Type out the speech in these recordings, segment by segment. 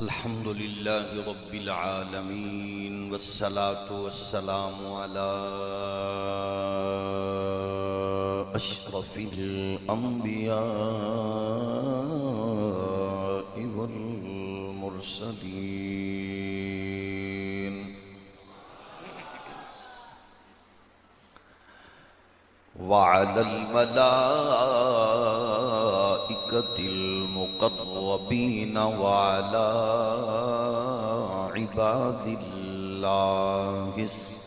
الحمد لله رب العالمين والصلاة والسلام على أشرف الأنبياء والمرسلين وعلى الملائكة المقربين وعلى عباد الله الصالحين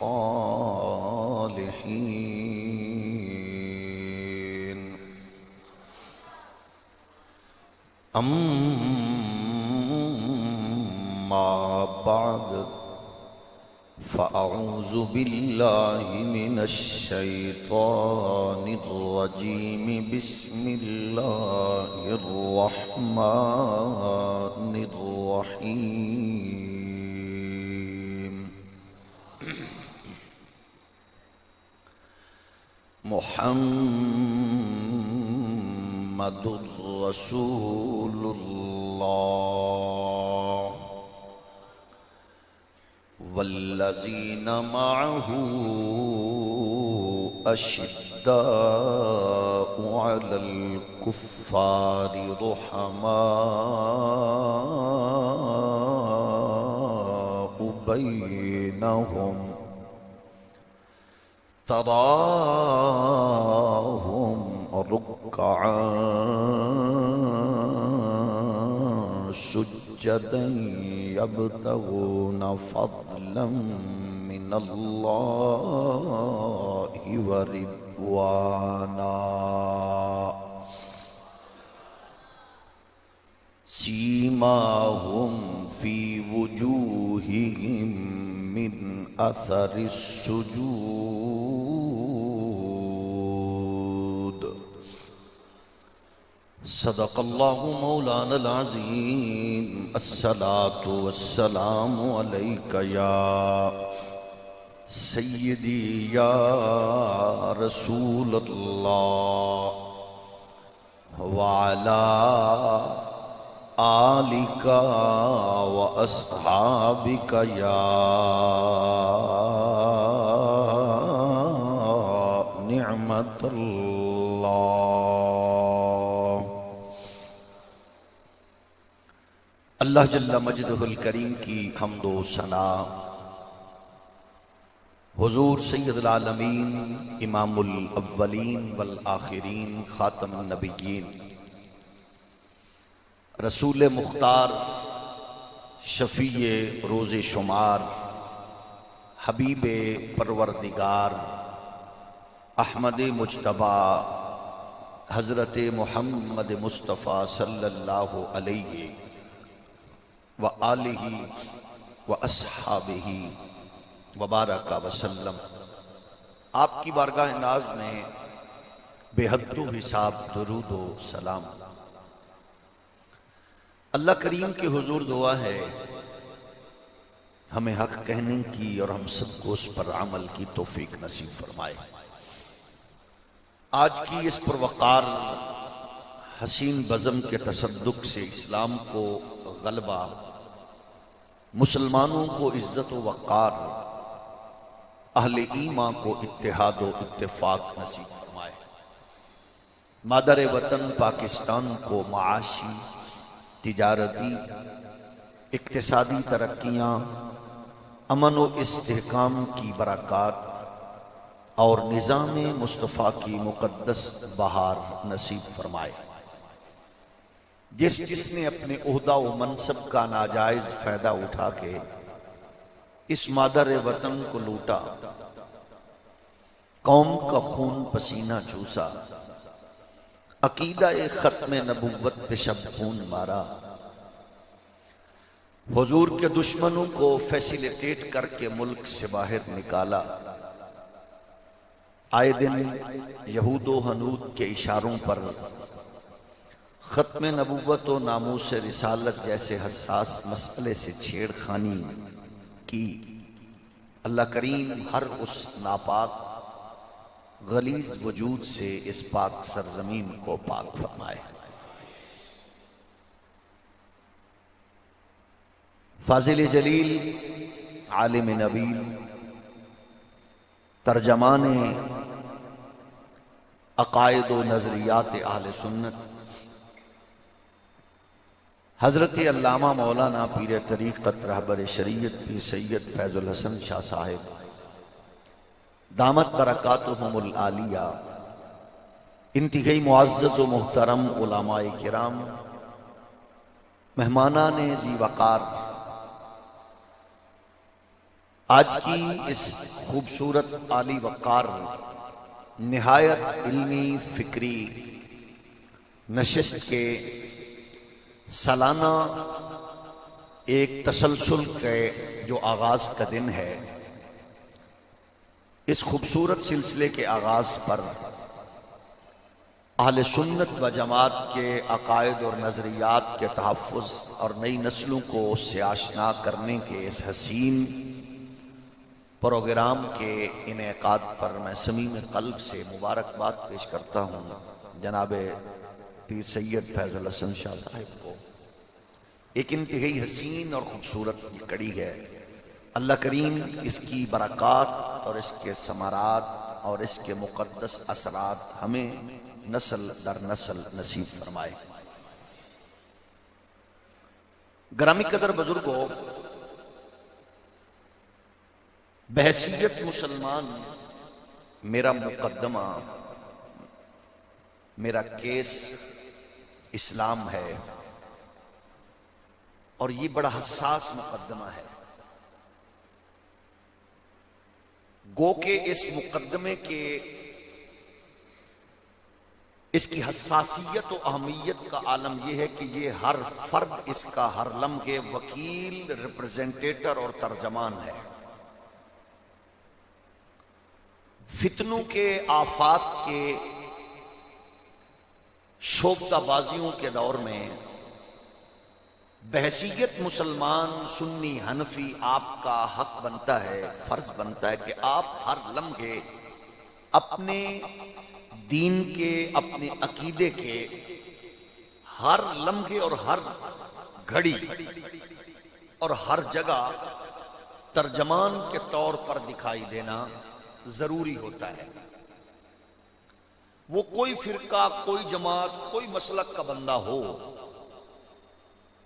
أما بعد فأعوذ بالله من الشيطان الرجيم بسم الله الرحمن الرحيم محمد رسول الله والذين معه أشداء على الكفار رحماء بينهم تراهم ركعا سجدا يبتغون فضلا من الله ورضوانا سيماهم في وجوههم من أثر السجود صدق الله مولانا العظيم الصلاة والسلام عليك يا سيدي يا رسول الله وعلى آلك وأصحابك يا نعمة الله اللہ جل مجدہ الکریم کی حمد و ثنا حضور سید العالمین امام الاولین والآخرین خاتم النبیین رسول مختار شفیع روز شمار حبیب پروردگار احمد مجتبی حضرت محمد مصطفیٰ صلی اللہ علیہ وآلہ واصحابہ وبارک وسلم آپ کی بارگاہ ناز میں بے حد و حساب درود و سلام اللہ کریم کے حضور دعا ہے ہمیں حق کہنے کی اور ہم سب کو اس پر عمل کی توفیق نصیب فرمائے۔ آج کی اس پروقار حسین بزم کے تصدق سے اسلام کو غلبہ، مسلمانوں کو عزت و وقار، اہل ایمان کو اتحاد و اتفاق نصیب فرمائے۔ مادر وطن پاکستان کو معاشی، تجارتی، اقتصادی ترقیاں، امن و استحکام کی برکات اور نظام مصطفیٰ کی مقدس بہار نصیب فرمائے۔ جس نے اپنے عہدہ و منصب کا ناجائز فائدہ اٹھا کے اس مادر وطن کو لوٹا، قوم کا خون پسینہ چوسا، عقیدہ ختم نبوت پہ شب خون مارا، حضور کے دشمنوں کو فیسیلیٹیٹ کر کے ملک سے باہر نکالا، آئے دن یہود و ہنود کے اشاروں پر ختم نبوت و ناموس رسالت جیسے حساس مسئلے سے چھیڑ خانی کی۔ اللہ کریم ہر اس ناپاک غلیظ وجود سے اس پاک سرزمین کو پاک فرمائے۔ فاضل جلیل، عالم نبیل، ترجمان عقائد و نظریات اہل سنت، حضرت علامہ مولانا پیر طریقت رہبر شریعت پیر سید فیض الحسن شاہ صاحب دامت برکاتہم العالیہ، انتہائی معزز و محترم علماء کرام، مہمانان ذی وقار، آج کی اس خوبصورت عالی وقار نہایت علمی فکری نشست کے سالانہ ایک تسلسل کے جو آغاز کا دن ہے، اس خوبصورت سلسلے کے آغاز پر اہل سنت و جماعت کے عقائد اور نظریات کے تحفظ اور نئی نسلوں کو اس سے آشنا کرنے کے اس حسین پروگرام کے انعقاد پر میں صمیم قلب سے مبارکباد پیش کرتا ہوں جناب پیر سید فیض الحسن شاہ صاحب کو۔ ایک انتہائی حسین اور خوبصورت کڑی ہے، اللہ کریم اس کی برکات اور اس کے ثمرات اور اس کے مقدس اثرات ہمیں نسل در نسل نصیب فرمائے۔ گرامی قدر بزرگوں، بحیثیت مسلمان میرا مقدمہ، میرا کیس اسلام ہے، اور یہ بڑا حساس مقدمہ ہے۔ گو کہ اس مقدمے کے اس کی حساسیت و اہمیت کا عالم یہ ہے کہ یہ ہر فرد اس کا ہر لمحے وکیل، ریپرزینٹیٹر اور ترجمان ہے۔ فتنوں کے، آفات کے، شوبدہ بازیوں کے دور میں بحیثیت مسلمان سنی حنفی آپ کا حق بنتا ہے، فرض بنتا ہے کہ آپ ہر لمحے اپنے دین کے، اپنے عقیدے کے ہر لمحے اور ہر گھڑی اور ہر جگہ ترجمان کے طور پر دکھائی دینا ضروری ہوتا ہے۔ وہ کوئی فرقہ، کوئی جماعت، کوئی مسلک کا بندہ ہو،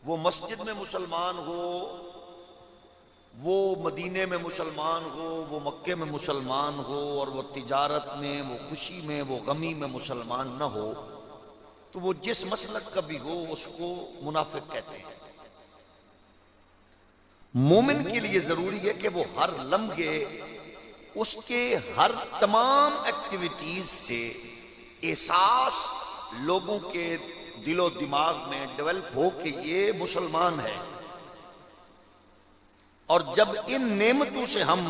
وہ مسجد میں مسلمان ہو، وہ مدینے میں مسلمان ہو، وہ مکے میں مسلمان ہو، اور وہ تجارت میں، وہ خوشی میں، وہ غمی میں مسلمان نہ ہو، تو وہ جس مسلک کا بھی ہو اس کو منافق کہتے ہیں۔ مومن کے لیے ضروری ہے کہ وہ ہر لمحے اس کے ہر تمام ایکٹیویٹیز سے احساس لوگوں کے دل و دماغ میں ڈیولپ ہو کہ یہ مسلمان ہے۔ اور جب ان نعمتوں سے ہم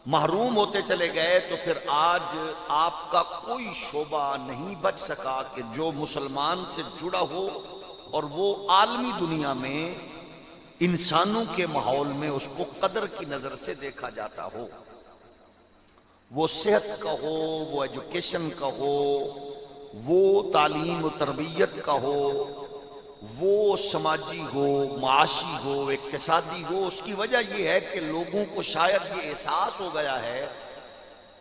محروم ہوتے چلے گئے تو پھر آج آپ کا کوئی شعبہ نہیں بچ سکا کہ جو مسلمان سے جڑا ہو اور وہ عالمی دنیا میں انسانوں کے ماحول میں اس کو قدر کی نظر سے دیکھا جاتا ہو۔ وہ صحت کا ہو، وہ ایجوکیشن کا ہو، وہ تعلیم و تربیت کا ہو، وہ سماجی ہو، معاشی ہو، اقتصادی ہو۔ اس کی وجہ یہ ہے کہ لوگوں کو شاید یہ احساس ہو گیا ہے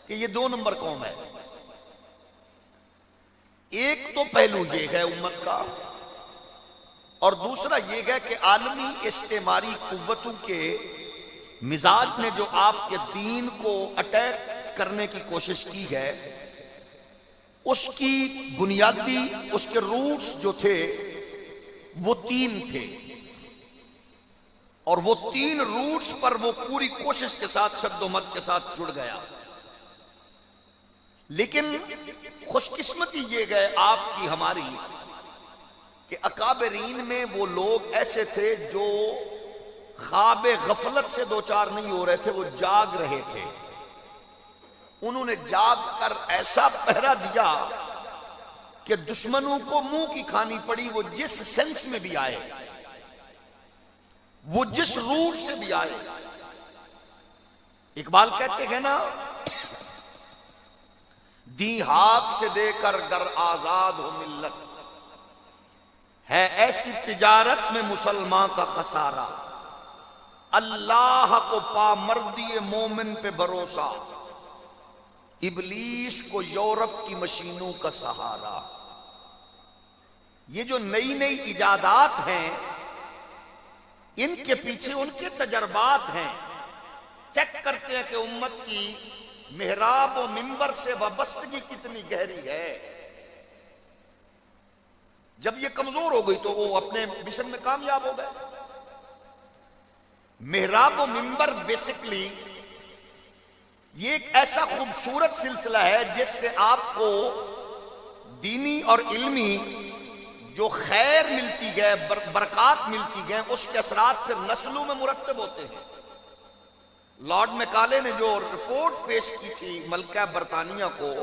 کہ یہ 2 نمبر قوم ہے۔ ایک تو پہلو یہ ہے امت کا، اور دوسرا یہ ہے کہ عالمی استعماری قوتوں کے مزاج نے جو آپ کے دین کو اٹیک کرنے کی کوشش کی ہے، اس کی بنیادی، اس کے روٹس جو تھے وہ 3 تھے، اور وہ 3 روٹس پر وہ پوری کوشش کے ساتھ، شد و مت کے ساتھ جڑ گیا۔ لیکن خوش قسمتی یہ گئے آپ کی، ہماری، کہ اکابرین میں وہ لوگ ایسے تھے جو خواب غفلت سے دوچار نہیں ہو رہے تھے، وہ جاگ رہے تھے۔ انہوں نے جاگ کر ایسا پہرا دیا کہ دشمنوں کو منہ کی کھانی پڑی، وہ جس سینس میں بھی آئے، وہ جس روٹ سے بھی آئے۔ اقبال کہتے ہیں نا، دی ہاتھ سے دے کر گر آزاد ہو ملت، ہے ایسی تجارت میں مسلمان کا خسارہ۔ اللہ کو پامردی مومن پہ بھروسہ، ابلیس کو یورپ کی مشینوں کا سہارا۔ یہ جو نئی نئی ایجادات ہیں ان کے پیچھے ان کے تجربات ہیں۔ چیک کرتے ہیں کہ امت کی محراب و منبر سے وابستگی کتنی گہری ہے۔ جب یہ کمزور ہو گئی تو وہ اپنے مشن میں کامیاب ہو گئے۔ محراب و منبر بیسکلی یہ ایک ایسا خوبصورت سلسلہ ہے جس سے آپ کو دینی اور علمی جو خیر ملتی گئے، برکات ملتی گئے، اس کے اثرات پھر نسلوں میں مرتب ہوتے ہیں۔ لارڈ میکالے نے جو رپورٹ پیش کی تھی ملکہ برطانیہ کو،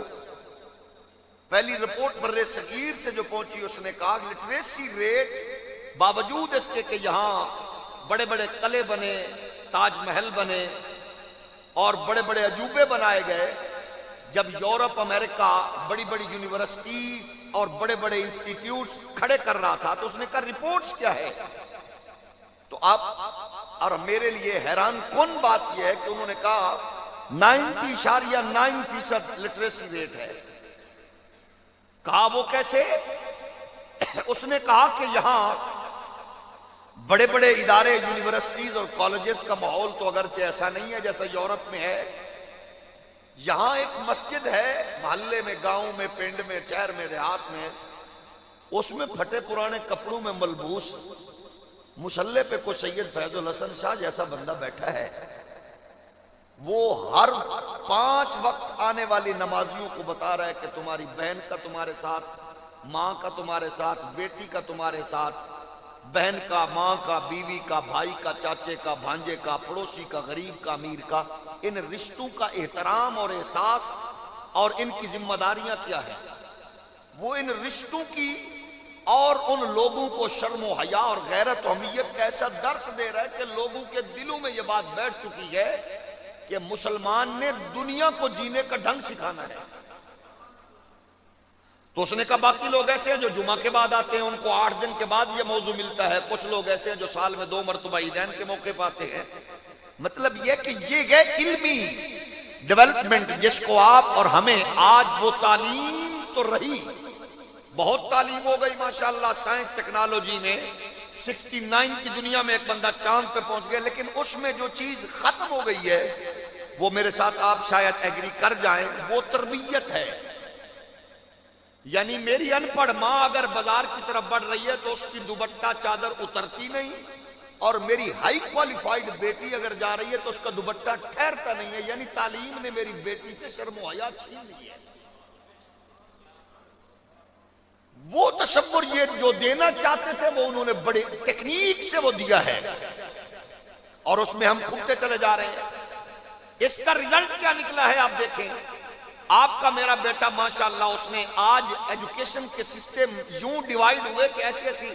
پہلی رپورٹ بر صغیر سے جو پہنچی، اس نے کہا کہ لٹریسی ریٹ باوجود اس کے کہ یہاں بڑے بڑے قلعے بنے، تاج محل بنے اور بڑے بڑے عجوبے بنائے گئے، جب یورپ امریکہ بڑی بڑی یونیورسٹی اور بڑے بڑے انسٹیٹیوٹس کھڑے کر رہا تھا، تو اس نے کہا رپورٹس کیا ہے؟ تو آپ اور میرے لیے حیران کن بات یہ ہے کہ انہوں نے کہا 90.9% لٹریسی ریٹ ہے۔ کہا وہ کیسے؟ اس نے کہا کہ یہاں بڑے بڑے ادارے، یونیورسٹیز اور کالجز کا ماحول تو اگرچہ ایسا نہیں ہے جیسا یورپ میں ہے۔ یہاں ایک مسجد ہے محلے میں، گاؤں میں، پنڈ میں، شہر میں، دیہات میں، اس میں پھٹے پرانے کپڑوں میں ملبوس مصلے پہ کوئی سید فیض الحسن شاہ جیسا بندہ بیٹھا ہے۔ وہ ہر 5 وقت آنے والی نمازیوں کو بتا رہا ہے کہ تمہاری بہن کا تمہارے ساتھ، ماں کا تمہارے ساتھ، بیٹی کا تمہارے ساتھ، بہن کا، ماں کا، بیوی کا، بھائی کا، چاچے کا، بھانجے کا، پڑوسی کا، غریب کا، امیر کا، ان رشتوں کا احترام اور احساس اور ان کی ذمہ داریاں کیا ہیں۔ وہ ان رشتوں کی اور ان لوگوں کو شرم و حیا اور غیرت و حمیت کا ایسا درس دے رہا ہے کہ لوگوں کے دلوں میں یہ بات بیٹھ چکی ہے کہ مسلمان نے دنیا کو جینے کا ڈھنگ سکھانا ہے۔ تو اس نے کہا باقی لوگ ایسے ہیں جو جمعہ کے بعد آتے ہیں، ان کو 8 دن کے بعد یہ موضوع ملتا ہے، کچھ لوگ ایسے ہیں جو سال میں 2 مرتبہ عیدین کے موقع پاتے ہیں۔ مطلب یہ کہ یہ ہے علمی ڈیولپمنٹ جس کو آپ اور ہمیں آج وہ تعلیم تو رہی، بہت تعلیم ہو گئی ماشاءاللہ سائنس ٹیکنالوجی میں، 69 کی دنیا میں ایک بندہ چاند پہ پہنچ گیا، لیکن اس میں جو چیز ختم ہو گئی ہے وہ میرے ساتھ آپ شاید ایگری کر جائیں، وہ تربیت ہے۔ یعنی میری ان پڑھ ماں اگر بازار کی طرف بڑھ رہی ہے تو اس کی دوپٹہ چادر اترتی نہیں، اور میری ہائی کوالیفائڈ بیٹی اگر جا رہی ہے تو اس کا دوپٹہ ٹھہرتا نہیں ہے۔ یعنی تعلیم نے میری بیٹی سے شرم و حیا چھین لی ہے۔ وہ تصور یہ جو دینا چاہتے تھے وہ انہوں نے بڑی ٹیکنیک سے وہ دیا ہے، اور اس میں ہم کھوتے چلے جا رہے ہیں۔ اس کا ریزلٹ کیا نکلا ہے آپ دیکھیں۔ آپ کا میرا بیٹا ماشاءاللہ اس نے آج ایجوکیشن کے سسٹم یوں ڈیوائیڈ ہوئے کہ ایسی ایسی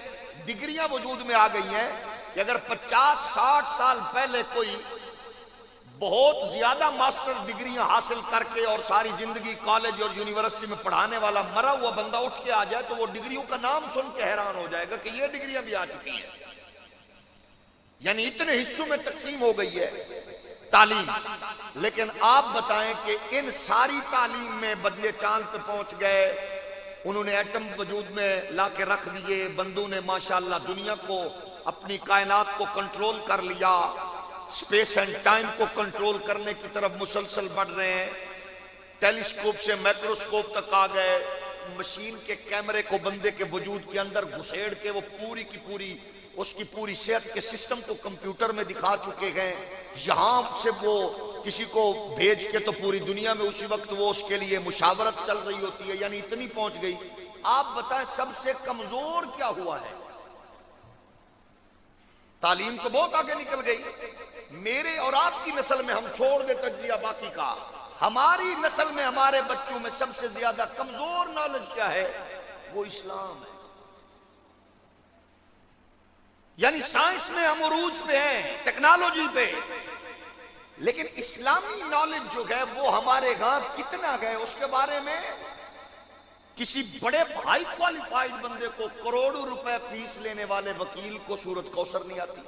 ڈگریاں وجود میں آ گئی ہیں کہ اگر 50-60 سال پہلے کوئی بہت زیادہ ماسٹر ڈگریاں حاصل کر کے اور ساری زندگی کالج اور یونیورسٹی میں پڑھانے والا مرا ہوا بندہ اٹھ کے آ جائے تو وہ ڈگریوں کا نام سن کے حیران ہو جائے گا کہ یہ ڈگریاں بھی آ چکی ہیں۔ یعنی اتنے حصوں میں تقسیم ہو گئی ہے تعلیم۔ لیکن آپ بتائیں کہ ان ساری تعلیم میں بدلے چاند پہ پہنچ گئے، انہوں نے ایٹم وجود میں لا کے رکھ دیے، بندوں نے ماشاءاللہ دنیا کو، اپنی کائنات کو کنٹرول کر لیا، سپیس اینڈ ٹائم کو کنٹرول کرنے کی طرف مسلسل بڑھ رہے ہیں، ٹیلیسکوپ سے مائکروسکوپ تک آ گئے، مشین کے کیمرے کو بندے کے وجود کے اندر گھسیڑ کے وہ پوری کی پوری اس کی پوری صحت کے سسٹم کو کمپیوٹر میں دکھا چکے ہیں۔ یہاں سے وہ کسی کو بھیج کے تو پوری دنیا میں اسی وقت وہ اس کے لیے مشاورت چل رہی ہوتی ہے، یعنی اتنی پہنچ گئی۔ آپ بتائیں سب سے کمزور کیا ہوا ہے؟ تعلیم تو بہت آگے نکل گئی۔ میرے اور آپ کی نسل میں، ہم چھوڑ دے تجزیہ باقی کا، ہماری نسل میں ہمارے بچوں میں سب سے زیادہ کمزور نالج کیا ہے؟ وہ اسلام ہے۔ یعنی سائنس میں ہم عروج پہ ہیں، ٹیکنالوجی پہ، لیکن اسلامی نالج جو ہے وہ ہمارے گاں کتنا گئے اس کے بارے میں کسی بڑے ہائی کوالیفائڈ بندے کو، کروڑوں روپے فیس لینے والے وکیل کو سورت کوثر نہیں آتی۔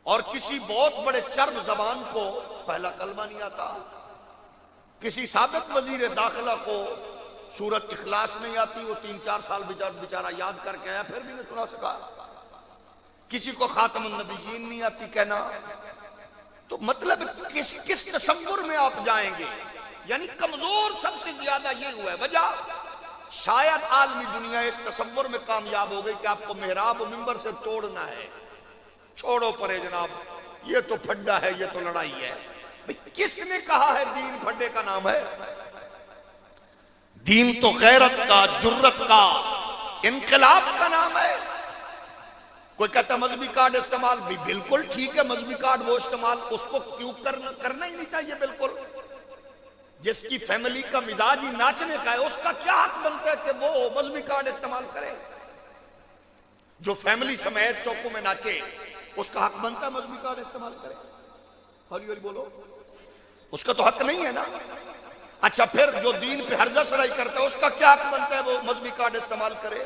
اور کسی بہت بڑے چرب زبان کو پہلا کلمہ نہیں آتا، کسی سابق وزیر داخلہ کو سورت اخلاص نہیں آتی، وہ 3-4 سال بیچارہ یاد کر کے آیا پھر بھی نہیں سنا سکا، کسی کو خاتم النبیین نہیں آتی کہنا. تو مطلب کس تصور میں آپ جائیں گے؟ یعنی کمزور سب سے زیادہ یہ ہوا ہے. وجہ شاید عالمی دنیا اس تصور میں کامیاب ہو گئی کہ آپ کو محراب و منبر سے توڑنا ہے. چھوڑو پرے جناب، یہ تو پھڈا ہے، یہ تو لڑائی ہے. کس نے کہا ہے دین پھڈے کا نام ہے؟ دین تو غیرت کا، جرت کا، انقلاب کا نام ہے. کوئی کہتا ہے مذہبی کارڈ استعمال، بھی بالکل ٹھیک ہے، مذہبی کارڈ وہ استعمال، اس کو کیوں کرنا ہی نہیں چاہیے. بالکل جس کی فیملی کا مزاج ہی ناچنے کا ہے، اس کا کیا حق بنتا ہے کہ وہ مذہبی کارڈ استعمال کرے؟ جو فیملی سمیت چوکوں میں ناچے، اس کا حق بنتا ہے مذہبی کارڈ استعمال کرے؟ ہولی ہولی بولو، اس کا تو حق نہیں ہے نا. اچھا پھر جو دین پہ ہرزہ سرائی کرتا ہے، اس کا کیا حق بنتا ہے وہ مذہبی کارڈ استعمال کرے؟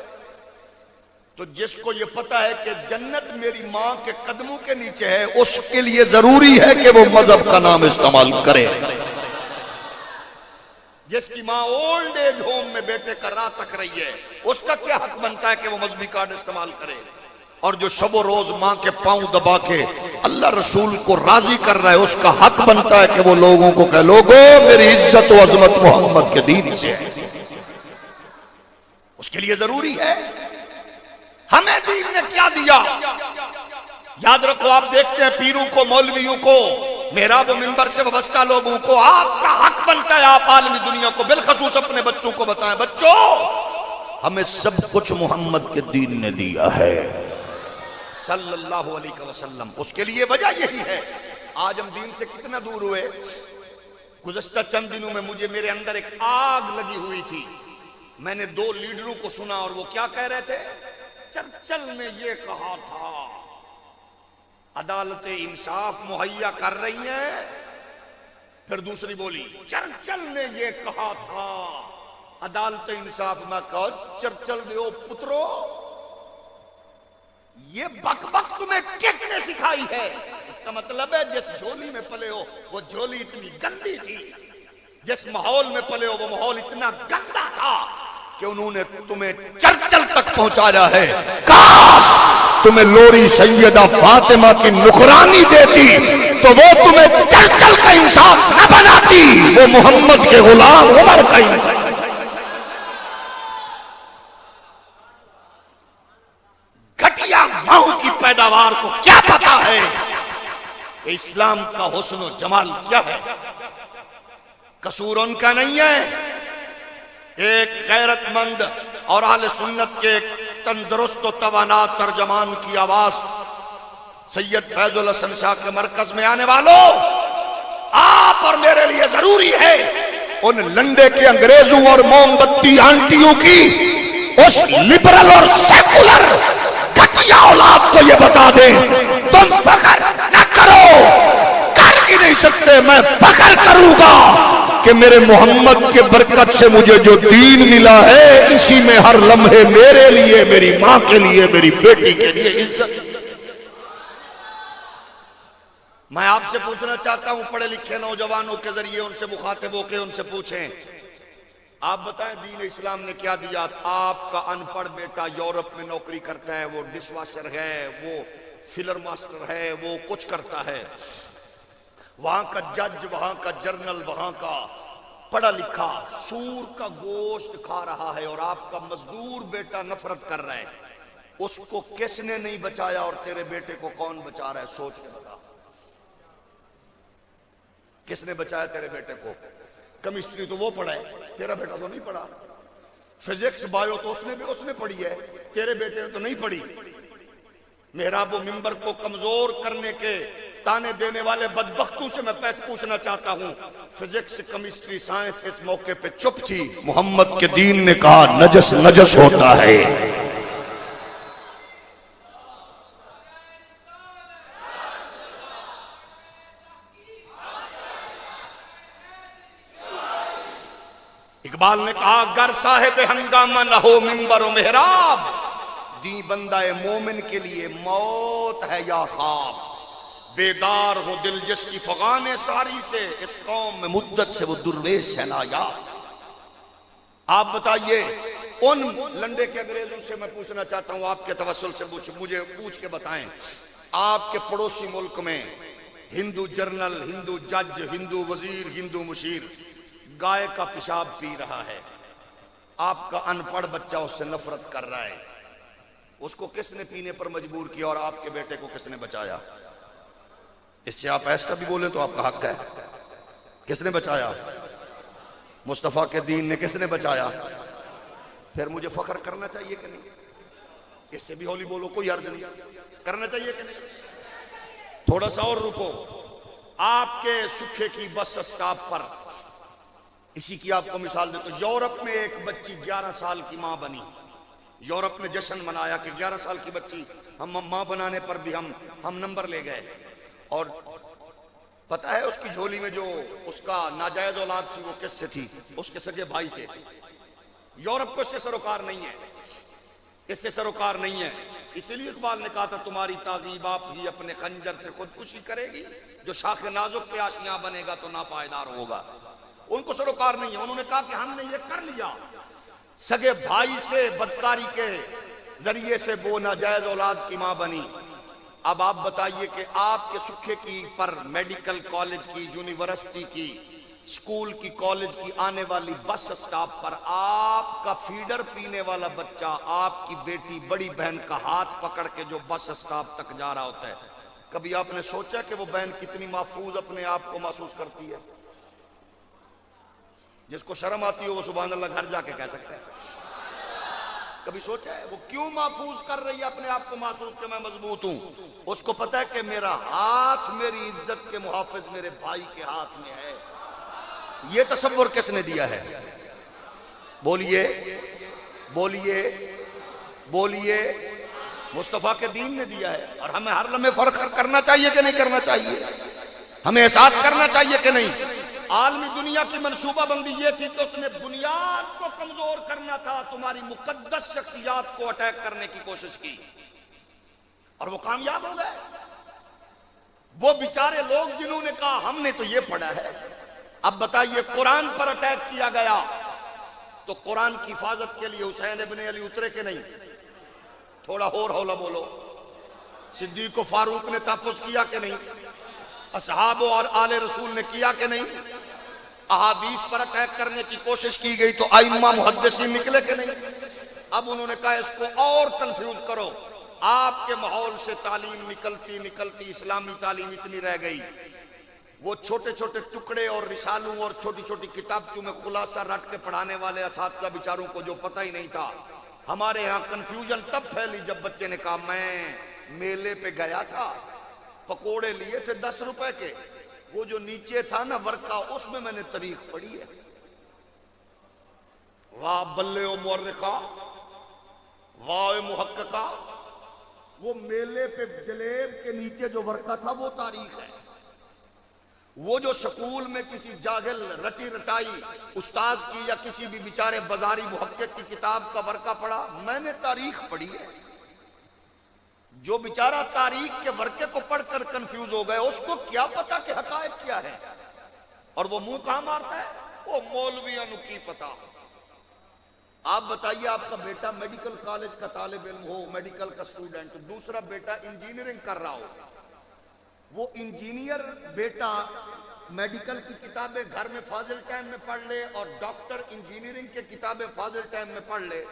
تو جس کو یہ پتا ہے کہ جنت میری ماں کے قدموں کے نیچے ہے، اس کے لیے ضروری ہے کہ وہ مذہب کا نام استعمال کرے. جس کی ماں اولڈ ایج ہوم میں بیٹے کا راہ تک رہی ہے، اس کا کیا حق بنتا ہے کہ وہ مذہبی کارڈ استعمال کرے؟ اور جو شب و روز ماں کے پاؤں دبا کے اللہ رسول کو راضی کر رہا ہے، اس کا حق بنتا ہے کہ وہ لوگوں کو کہے لوگو میری عزت و عظمت محمد کے دین سے ہے. اس کے لیے ضروری ہے. ہمیں دین نے کیا دیا؟ یاد رکھو، آپ دیکھتے ہیں پیروں کو، مولویوں کو، محراب و منبر سے وابستہ لوگوں کو، آپ کا حق بنتا ہے آپ عالمی دنیا کو، بالخصوص اپنے بچوں کو بتائیں، بچوں ہمیں سب کچھ محمد کے دین نے دیا ہے صلی اللہ علیہ وسلم. اس کے لیے وجہ یہی ہے. آج ہم دین سے کتنا دور ہوئے. گزشتہ چند دنوں میں میرے اندر ایک آگ لگی ہوئی تھی. میں نے 2 لیڈروں کو سنا اور وہ کیا کہہ رہے تھے؟ چرچل نے یہ کہا تھا، عدالت انصاف مہیا کر رہی ہے. پھر دوسری بولی، چرچل نے یہ کہا تھا عدالت انصاف. میں کہا چرچل دیو پترو، یہ بک بک تمہیں کس نے سکھائی ہے؟ اس کا مطلب ہے جس جھولی میں پلے ہو وہ جھولی اتنی گندی تھی، جس ماحول میں پلے ہو وہ ماحول اتنا گندا تھا کہ انہوں نے تمہیں چرچل تک پہنچایا ہے. کاش تمہیں لوری سیدہ فاطمہ کی نکرانی دیتی تو وہ تمہیں چرچل کا انصاف نہ بناتی، وہ محمد کے غلام عمر کا انصاف. گھٹیا ماؤں کی پیداوار کو کیا پتا ہے کہ اسلام کا حسن و جمال کیا ہے؟ قصور ان کا نہیں ہے. ایک غیرت مند اور اہل سنت کے ایک تندرست و توانا ترجمان کی آواز سید فیض الحسن شاہ کے مرکز میں آنے والوں، آپ اور میرے لیے ضروری ہے ان لنڈے کے انگریزوں اور موم بتی آنٹیوں کی اس لبرل اور سیکولر گھٹیا اولاد کو یہ بتا دیں تم فخر نہ کرو، کر ہی نہیں سکتے. میں فخر کروں گا کہ میرے محمد کے برکت سے مجھے جو دین ملا ہے اسی میں ہر لمحے میرے لیے، میری ماں کے لیے، میری بیٹی کے لیے عزت. میں آپ سے پوچھنا چاہتا ہوں، پڑھے لکھے نوجوانوں کے ذریعے ان سے مخاطب ہو کے ان سے پوچھیں، آپ بتائیں دین اسلام نے کیا دیا؟ آپ کا ان پڑھ بیٹا یورپ میں نوکری کرتا ہے، وہ ڈش واشر ہے، وہ فلر ماسٹر ہے، وہ کچھ کرتا ہے، وہاں کا جج، وہاں کا جرنل، وہاں کا پڑھا لکھا سور کا گوشت کھا رہا ہے، اور آپ کا مزدور بیٹا نفرت کر رہا ہے. اس کو کس نے نہیں بچایا اور تیرے بیٹے کو کون بچا رہا ہے؟ سوچ کے بتا. کس نے بچایا تیرے بیٹے کو؟ کیمسٹری تو وہ پڑھا ہے، تیرا بیٹا تو نہیں پڑھا. فزکس بایو تو اس نے پڑھی ہے، تیرے بیٹے نے تو نہیں پڑھی. محراب و منبر کو کمزور کرنے کے تانے دینے والے بدبختوں سے میں پوچھنا چاہتا ہوں، فزکس، کیمسٹری، سائنس اس موقع پہ چپ تھی. محمد کے دین نے کہا نجس نجس ہوتا ہے. اقبال نے کہا گر صاحب ہنگامہ نہ ہو منبر و محراب، دی بندہ مومن کے لیے موت ہے یا خواب. بیدار ہو دل جس کی فغان ساری سے، اس قوم میں مدت سے وہ درویش ہے نایاب۔ آپ بتائیے، ان لنڈے کے انگریزوں سے میں پوچھنا چاہتا ہوں، آپ کے توسل سے مجھے پوچھ کے بتائیں، آپ کے پڑوسی ملک میں ہندو جرنل، ہندو جج، ہندو وزیر، ہندو مشیر گائے کا پیشاب پی رہا ہے، آپ کا ان پڑھ بچہ اس سے نفرت کر رہا ہے، اس کو کس نے پینے پر مجبور کیا اور آپ کے بیٹے کو کس نے بچایا؟ اس سے آپ ایسا بھی بولیں تو آپ کا حق ہے۔ کس نے بچایا؟ مصطفیٰ کے دین نے۔ کس نے بچایا؟ پھر مجھے فخر کرنا چاہیے کہ نہیں؟ اس سے بھی ہولی بولو، کوئی حرج نہیں، کرنا چاہیے کہ نہیں؟ تھوڑا سا اور رکو، آپ کے سکھے کی بس اسٹاپ پر اسی کی آپ کو مثال دیتا ہوں، یورپ میں ایک بچی 11 سال کی ماں بنی، یورپ نے جشن منایا کہ 11 سال کی بچی، ہم ماں بنانے پر بھی ہم نمبر لے گئے، اور پتہ ہے اس کی جھولی میں جو اس کا ناجائز اولاد تھی وہ کس سے تھی؟ اس کے سگے بھائی سے۔ یورپ کو اس سے سروکار نہیں ہے، اس سے سروکار نہیں ہے، اسی لیے اقبال نے کہا تھا تمہاری تہذیب آپ ہی اپنے خنجر سے خودکشی کرے گی، جو شاخ نازک پہ آشیاں بنے گا تو ناپائیدار ہوگا۔ ان کو سروکار نہیں ہے، انہوں نے کہا کہ ہم نے یہ کر لیا، سگے بھائی سے بدکاری کے ذریعے سے وہ ناجائز اولاد کی ماں بنی۔ اب آپ بتائیے کہ آپ کے سکھے کی پر میڈیکل کالج کی، یونیورسٹی کی، اسکول کی، کالج کی آنے والی بس اسٹاپ پر آپ کا فیڈر پینے والا بچہ آپ کی بیٹی بڑی بہن کا ہاتھ پکڑ کے جو بس اسٹاپ تک جا رہا ہوتا ہے، کبھی آپ نے سوچا کہ وہ بہن کتنی محفوظ اپنے آپ کو محسوس کرتی ہے؟ جس کو شرم آتی ہو وہ سبحان اللہ گھر جا کے کہہ سکتا ہے۔ کبھی سوچا ہے وہ کیوں محفوظ کر رہی ہے اپنے آپ کو محسوس کہ میں مضبوط ہوں؟ اس کو پتا ہے کہ میرا ہاتھ میری عزت کے محافظ میرے بھائی کے ہاتھ میں ہے۔ یہ تصور کس نے دیا ہے؟ بولیے بولیے بولیے، مصطفیٰ کے دین نے دیا ہے، اور ہمیں ہر لمحے فرق کرنا چاہیے کہ نہیں کرنا چاہیے؟ ہمیں احساس کرنا چاہیے کہ نہیں؟ عالمی دنیا کی منصوبہ بندی یہ تھی کہ اس نے بنیاد کو کمزور کرنا تھا، تمہاری مقدس شخصیات کو اٹیک کرنے کی کوشش کی، اور وہ کامیاب ہو گئے۔ وہ بیچارے لوگ جنہوں نے کہا ہم نے تو یہ پڑھا ہے، اب بتائیے قرآن پر اٹیک کیا گیا تو قرآن کی حفاظت کے لیے حسین ابن علی اترے کہ نہیں؟ تھوڑا اور ہولا بولو۔ صدیق و فاروق نے تحفظ کیا کہ نہیں؟ اصحاب اور آل رسول نے کیا کہ نہیں؟ احادیث پر اٹیک کرنے کی کوشش کی گئی تو ائمہ محدثین نکلے کہ نہیں؟ اب انہوں نے کہا اس کو اور کنفیوز کرو، آپ کے ماحول سے تعلیم نکلتی اسلامی تعلیم اتنی رہ گئی، وہ چھوٹے چھوٹے ٹکڑے اور رسالوں اور چھوٹی چھوٹی کتابچوں میں خلاصہ رٹ کے پڑھانے والے اساتذہ بیچاروں کو جو پتہ ہی نہیں تھا۔ ہمارے ہاں کنفیوژن تب پھیلی جب بچے نے کہا میں میلے پہ گیا تھا، پکوڑے لیے تھے 10 روپے کے، وہ جو نیچے تھا نا ورقہ اس میں نے تاریخ پڑھی ہے۔ واہ بلے و مورخہ، واہ محققہ، وہ میلے پہ جلیب کے نیچے جو ورقہ تھا وہ تاریخ ہے۔ وہ جو سکول میں کسی جاہل رٹی رٹائی استاذ کی یا کسی بھی بیچارے بازاری محقق کی کتاب کا ورقہ پڑھا، میں نے تاریخ پڑھی ہے۔ جو بیچارہ تاریخ کے ورقے کو پڑھ کر کنفیوز ہو گئے، اس کو کیا پتا کہ حقائق کیا ہے، اور وہ منہ کہاں مارتا ہے؟ وہ مولویوں کی پتا۔ آپ بتائیے، آپ کا بیٹا میڈیکل کالج کا طالب علم ہو، میڈیکل کا اسٹوڈنٹ، دوسرا بیٹا انجینئرنگ کر رہا ہو، وہ انجینئر بیٹا میڈیکل کی کتابیں گھر میں فاضل ٹائم میں پڑھ لے اور ڈاکٹر انجینئرنگ کی کتابیں فاضل ٹائم میں پڑھ لے،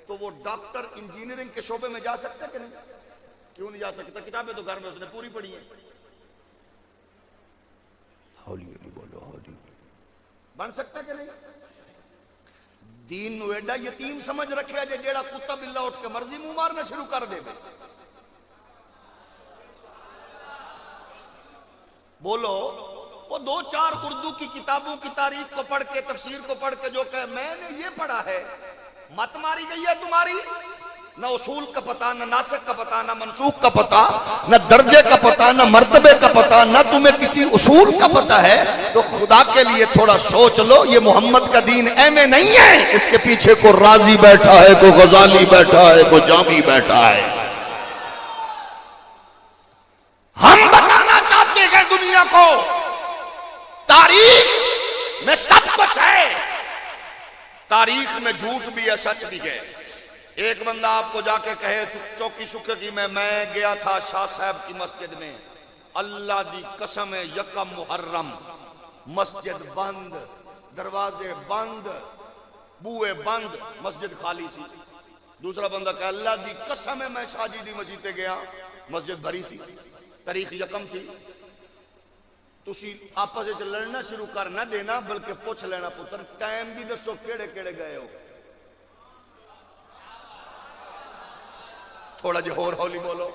تو وہ ڈاکٹر انجینئرنگ کے شعبے میں جا سکتا کہ نہیں؟ کیوں نہیں جا سکتا؟ کتابیں تو گھر میں اس نے پوری پڑھی ہیں۔ ہولی ہولی بولو، ہولی بن سکتا کہ نہیں؟ دین نو ایڈا یتیم سمجھ رکھیا جے جیڑا کتا بلا اٹھ کے مرضی منہ مارنا شروع کر دے۔ بولو، وہ 2-4 اردو کی کتابوں کی تاریخ کو پڑھ کے، تفسیر کو پڑھ کے جو کہ میں نے یہ پڑھا ہے، مت ماری گئی ہے تمہاری۔ نہ اصول کا پتا، نہ ناسخ کا پتا، نہ منسوخ کا پتا، نہ درجے کا پتا، نہ مرتبے کا پتا، نہ تمہیں کسی اصول کا پتا ہے، تو خدا کے لیے تھوڑا سوچ لو، یہ محمد کا دین ایمے نہیں ہے، اس کے پیچھے کوئی رازی بیٹھا ہے، کوئی غزالی بیٹھا ہے، کوئی جامی بیٹھا ہے۔ ہم بتانا دنیا کو، تاریخ میں سب کچھ ہے، تاریخ میں جھوٹ بھی ہے سچ بھی ہے۔ ایک بندہ آپ کو جا کے کہے چوکی شکے کی میں گیا تھا شاہ صاحب کی مسجد میں، اللہ دی قسم ہے یکم محرم مسجد بند، دروازے بند، بوئے بند، مسجد خالی سی۔ دوسرا بندہ کہا اللہ دی قسم ہے میں شاہ جی دی مسجد تے گیا، مسجد بھری سی، تاریخ یکم تھی۔ تسی آپس وچ لڑنا شروع کر نہ دینا، بلکہ پوچھ لینا پتر ٹائم بھی دسو کیڑے کیڑے گئے ہو، تھوڑا جی ہور ہولی بولو،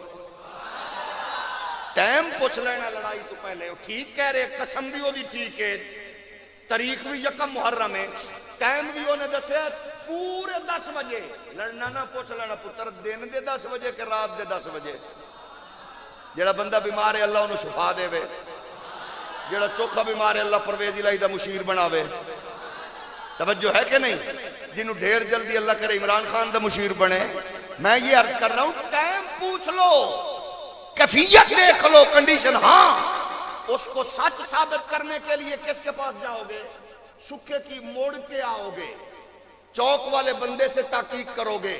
ٹائم پوچھ لینا لڑائی تو پہلے ہو۔ ٹھیک کہہ رہے، قسم بھی وہ دی ٹھیک ہے، تاریخ بھی یکم محرم ہے، ٹائم بھی انہیں دسیا پورے 10 بجے۔ لڑنا نہ پوچھ لینا پتر دن دے 10 بجے کہ رات دے 10 بجے۔ جڑا بندہ بیمار ہے اللہ انہوں شفا دے وے، جڑا چوکھا بیمار ہے اللہ پرویز الہی دا مشیر بناوے۔ توجہ ہے کہ نہیں؟ جنہوں ڈھیر جلدی اللہ کرے عمران خان دا مشیر بنے۔ میں یہ عرض کر رہا ہوں ٹائم پوچھ لو، کیفیت دیکھ لو، کنڈیشن۔ ہاں اس کو سچ ثابت کرنے کے لیے کس کے پاس جاؤ گے؟ سکے کی موڑ کے آؤ گے، چوک والے بندے سے تحقیق کرو گے۔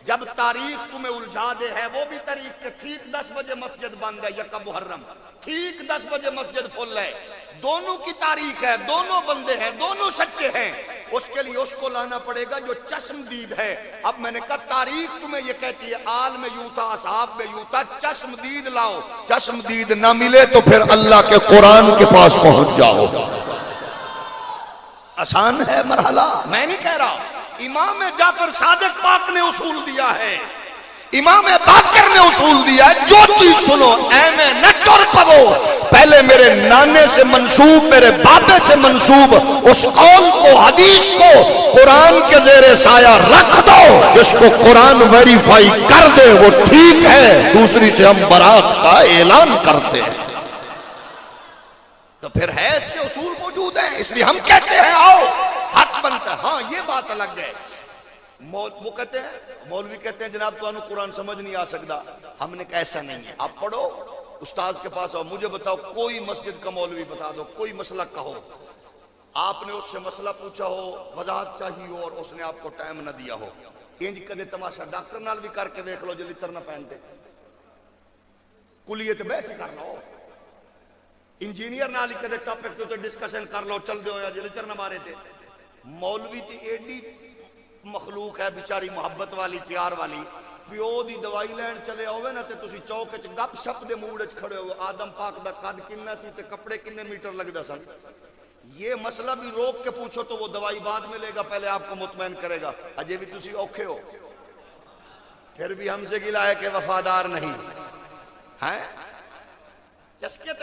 جب تاریخ تمہیں الجھا دے ہے وہ بھی تاریخ کے ٹھیک 10 بجے مسجد بند ہے یکم محرم، ٹھیک 10 بجے مسجد فل ہے، دونوں کی تاریخ ہے، دونوں بندے ہیں، دونوں سچے ہیں۔ اس کے لیے اس کو لانا پڑے گا جو چشم دید ہے۔ اب میں نے کہا تاریخ تمہیں یہ کہتی ہے آل میں یوں تھا، اصحاب میں یوں تھا، چشم دید لاؤ۔ چشم دید نہ ملے تو پھر اللہ کے قرآن کے پاس پہنچ جاؤ۔ آسان ہے مرحلہ، میں نہیں کہہ رہا۔ امام جعفر صادق پاک نے اصول دیا ہے، امام باقر نے اصول دیا ہے، جو چیز سنو ایویں نہ ٹر پو، پہلے میرے نانے سے منسوب، میرے بابے سے منسوب اس قول کو، حدیث کو قرآن کے زیر سایہ رکھ دو، جس کو قرآن ویریفائی کر دے وہ ٹھیک ہے، دوسری سے ہم برات کا اعلان کرتے ہیں۔ تو پھر ہے اس سے اصول موجود ہیں، اس لیے ہم کہتے ہیں آؤ حق بنتا ہے۔ ہاں یہ بات الگ ہے، وہ کہتے ہیں، مولوی کہتے ہیں جناب تو قرآن سمجھ نہیں آ سکتا۔ ہم نے کہا ایسا نہیں ہے، آپ پڑھو، استاذ کے پاس آؤ، مجھے بتاؤ کوئی مسجد کا مولوی بتا دو، کوئی مسئلہ کہو، آپ نے اس سے مسئلہ پوچھا ہو، وضاحت چاہیے ہو اور اس نے آپ کو ٹائم نہ دیا ہو۔ انج کدے تماشا ڈاکٹر نال بھی کر کے دیکھ لو جو لتر نہ پہنتے، کلیے تے بحث کر لو، انجینئر نال ہی کدے ٹاپک تے ڈسکشن کر لو، چل دیو یا جو لتر نہ مارے تھے۔ مولوی تے ایڈی مخلوق ہے بیچاری محبت والی، پیار والی، پیو دی دوائی لین چلے ہوئے نا تے تسی چوک وچ گپ شپ دے موڈ وچ کھڑے ہو، آدم پاک دا قد کنا سی تے کپڑے کنے میٹر لگدا سن، یہ مسئلہ بھی روک کے پوچھو تو وہ دوائی بعد میں لے گا، پہلے آپ کو مطمئن کرے گا۔ اجے بھی تسی اوکھے ہو، پھر بھی ہم سے گلا ہے کہ وفادار نہیں ہیں۔ چسکے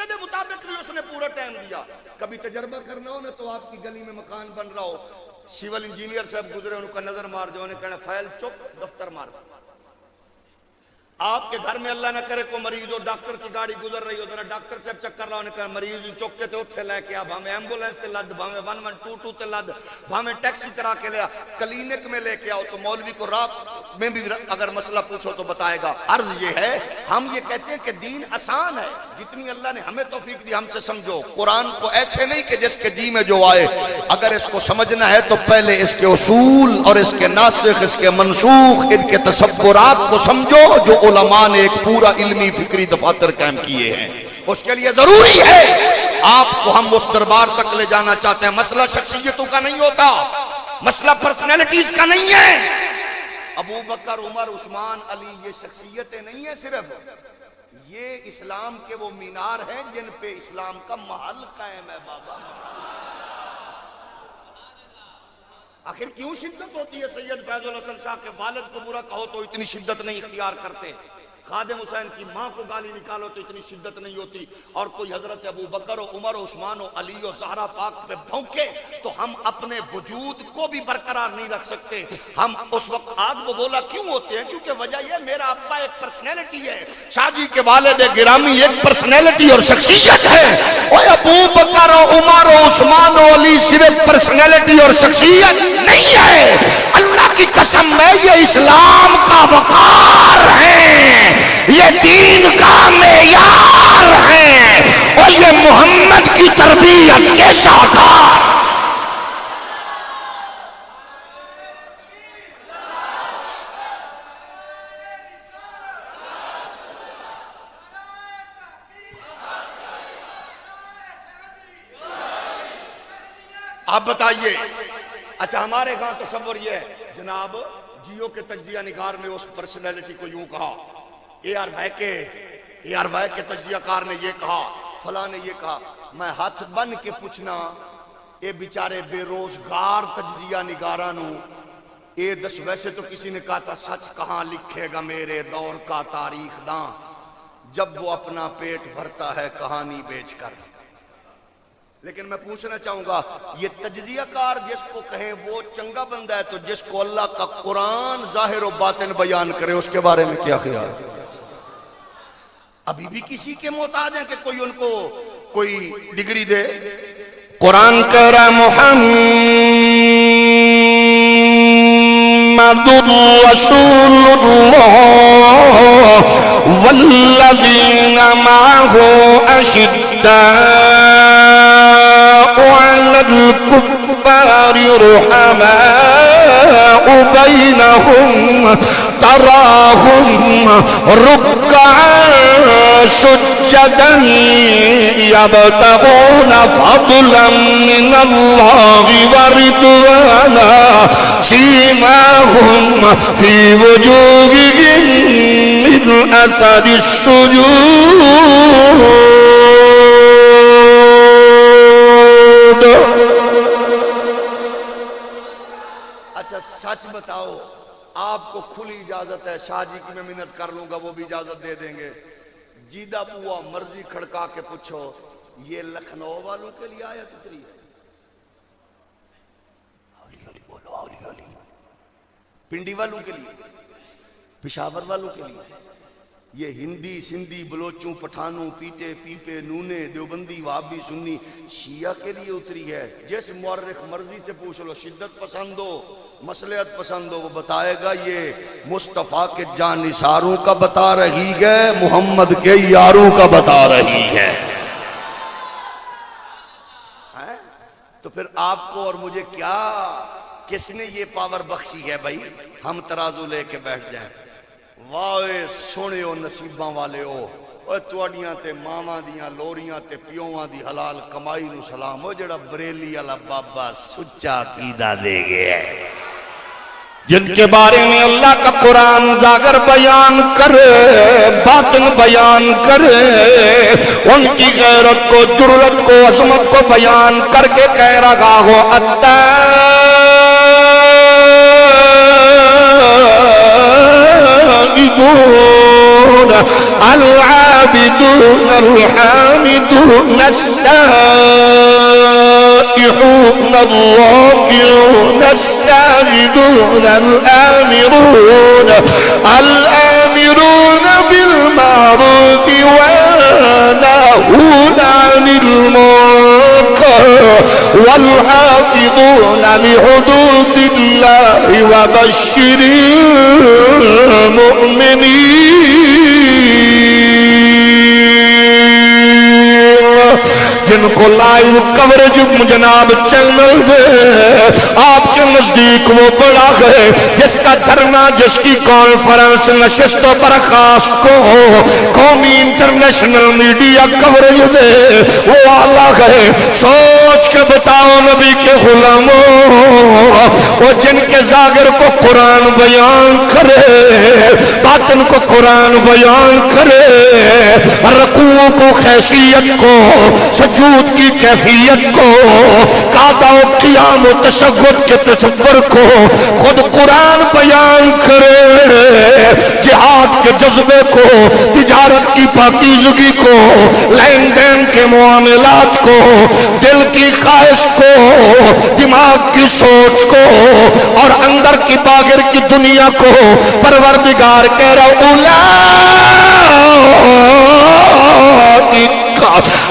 دے مطابق بھی اس نے پورا ٹائم دیا۔ کبھی تجربہ کرنا ہو نا تو آپ کی گلی میں مکان بن رہا ہو، سیول انجینئر صاحب گزرے، ان کا نظر مار جو، انہیں کہنا فائل چک دفتر مار۔ آپ کے گھر میں اللہ نہ کرے کوئی مریض ہو، ڈاکٹر کی گاڑی گزر رہی ہو، ذرا ڈاکٹر صاحب چکر لاؤ، انہیں کہنا مریض چک کے تے اتھے لے کے آ، بھاویں ایمبولینس تے لد، بھاویں 1122 تے لد، بھاویں ٹیکسی کرا کے لیا، کلینک میں لے کے آؤ۔ تو مولوی کو رات میں بھی اگر مسئلہ پوچھو تو بتائے گا۔ عرض یہ ہے، ہم یہ کہتے ہیں کہ دین آسان ہے، جتنی اللہ نے ہمیں توفیق دی ہم سے سمجھو۔ قرآن کو ایسے نہیں کہ جس کے جی میں جو آئے، اگر اس کو سمجھنا ہے تو پہلے اس کے اصول اور اس کے ناسخ، اس کے منسوخ، ان کے تصورات کو سمجھو جو علماء نے ایک پورا علمی فکری دفاتر قائم کیے ہیں۔ اس کے لیے ضروری ہے آپ کو ہم اس دربار تک لے جانا چاہتے ہیں۔ مسئلہ شخصیتوں کا نہیں ہوتا، مسئلہ پرسنالٹیز کا نہیں ہے۔ ابو بکر، عمر، عثمان، علی یہ شخصیتیں نہیں ہیں صرف، یہ اسلام کے وہ مینار ہیں جن پہ اسلام کا محل قائم ہے۔ بابا آخر کیوں شدت ہوتی ہے؟ سید فیض الحسن شاہ کے والد کو برا کہو تو اتنی شدت نہیں اختیار کرتے، خادم حسین کی ماں کو گالی نکالو تو اتنی شدت نہیں ہوتی، اور کوئی حضرت ابو بکر و عمر و عثمان و علی و زہرا پاک پہ بھونکے تو ہم اپنے وجود کو بھی برقرار نہیں رکھ سکتے۔ ہم اس وقت آگ و گولا کیوں ہوتے ہیں؟ کیونکہ وجہ یہ میرا ابا ایک پرسنالٹی ہے، شاہ جی کے والد گرامی ایک پرسنالٹی اور شخصیت ہے۔ اوے ابو بکر و عمر و عثمان و علی صرف پرسنالٹی اور شخصیت نہیں ہے، اللہ کی قسم ہے یہ اسلام کا وقار ہے، یہ دین کا معیار ہے، اور یہ محمد کی تربیت کے شاہکار. آپ بتائیے. اچھا ہمارے ہاں تصور یہ ہے جناب جیو کے تجزیہ نگار نے اس پرسنالٹی کو یوں کہا, اے آر وائی کے تجزیہ کار نے یہ کہا, فلاں نے یہ کہا. میں ہاتھ بن کے پوچھنا اے بیچارے بے روزگار تجزیہ نگارانو اے دس ویسے تو کسی نے کہا تھا سچ کہاں لکھے گا میرے دور کا تاریخ داں جب وہ اپنا پیٹ بھرتا ہے کہانی بیچ کر. لیکن میں پوچھنا چاہوں گا یہ تجزیہ کار جس کو کہیں وہ چنگا بندہ ہے, تو جس کو اللہ کا قرآن ظاہر و باطن بیان کرے اس کے بارے میں کیا خیال؟ ابھی بھی کسی کے محتاج ہیں کہ کوئی ان کو کوئی ڈگری دے؟ قرآن کہہ رہا محمد رسول اللہ والذین معه اشداء على الكفار رحماء بينهم تراهم ركعا سجدا يبتغون فضلا من الله ورضوانا سيماهم في وجوههم من اثر السجود. اچھا سچ بتاؤ, آپ کو کھلی اجازت ہے, شاہ جی کی میں منت کر لوں گا وہ بھی اجازت دے دیں گے, جیدہ بوا مرضی کھڑکا کے پوچھو یہ لکھنؤ والوں کے لیے آیت اتری ہے؟ ہولی ہولی بولو, ہولی ہولی. پنڈی والوں کے لیے, پشاور والوں کے لیے, یہ ہندی سندھی بلوچوں پٹھانوں پیٹے پیپے نونے دیوبندی وہابی سنی شیعہ کے لیے اتری ہے. جس مورخ مرضی سے پوچھ لو, شدت پسند ہو مصلحت پسند ہو, وہ بتائے گا یہ مصطفیٰ کے جانثاروں کا بتا رہی ہے, محمد کے یاروں کا بتا رہی ہے. تو پھر آپ کو اور مجھے کیا, کس نے یہ پاور بخشی ہے بھائی ہم ترازو لے کے بیٹھ جائیں؟ واہ سونے ہو نصیباں والے ہو, اوے تواڈیاں تے ماواں دیاں لوریاں تے پیوواں دی حلال کمائی نو سلام. او جڑا بریلی والا بابا سچا عقیدہ دے گیا ہے, جن کے بارے میں اللہ کا قرآن ظاہر بیان کرے باطن بیان کرے, ان کی غیرت کو جرأت کو عظمت کو بیان کر کے کہہ رہا ہو العابدون الحامدون السائحون الراكعون الساجدون الآمرون بالمعروف والناهون عن المنكر والحافظون لحدود الله وبشر المؤمنين. جن کو لائیو کوریج جناب چینل دے آپ کے نزدیک وہ بڑا ہے جس کا دھرنا, جس کی کانفرنس نشست و برخاست کو قومی انٹرنیشنل میڈیا کوریج دے وہ آلہ ہے. سوچ کے بتاؤ نبی کے غلاموں, وہ جن کے ظاہر کو قرآن بیان کرے باطن کو قرآن بیان کرے, رکوع کو حیثیت کو سجود کی کیفیت کو قعدہ و قیام و تشہد کے تصور کو خود قرآن بیان کرے, جہاد کے جذبے کو, تجارت کی پاکیزگی کو, لین دین کے معاملات کو, دل کی خواہش کو, دماغ کی سوچ کو اور اندر کی باہر کی دنیا کو پروردگار کہہ رہا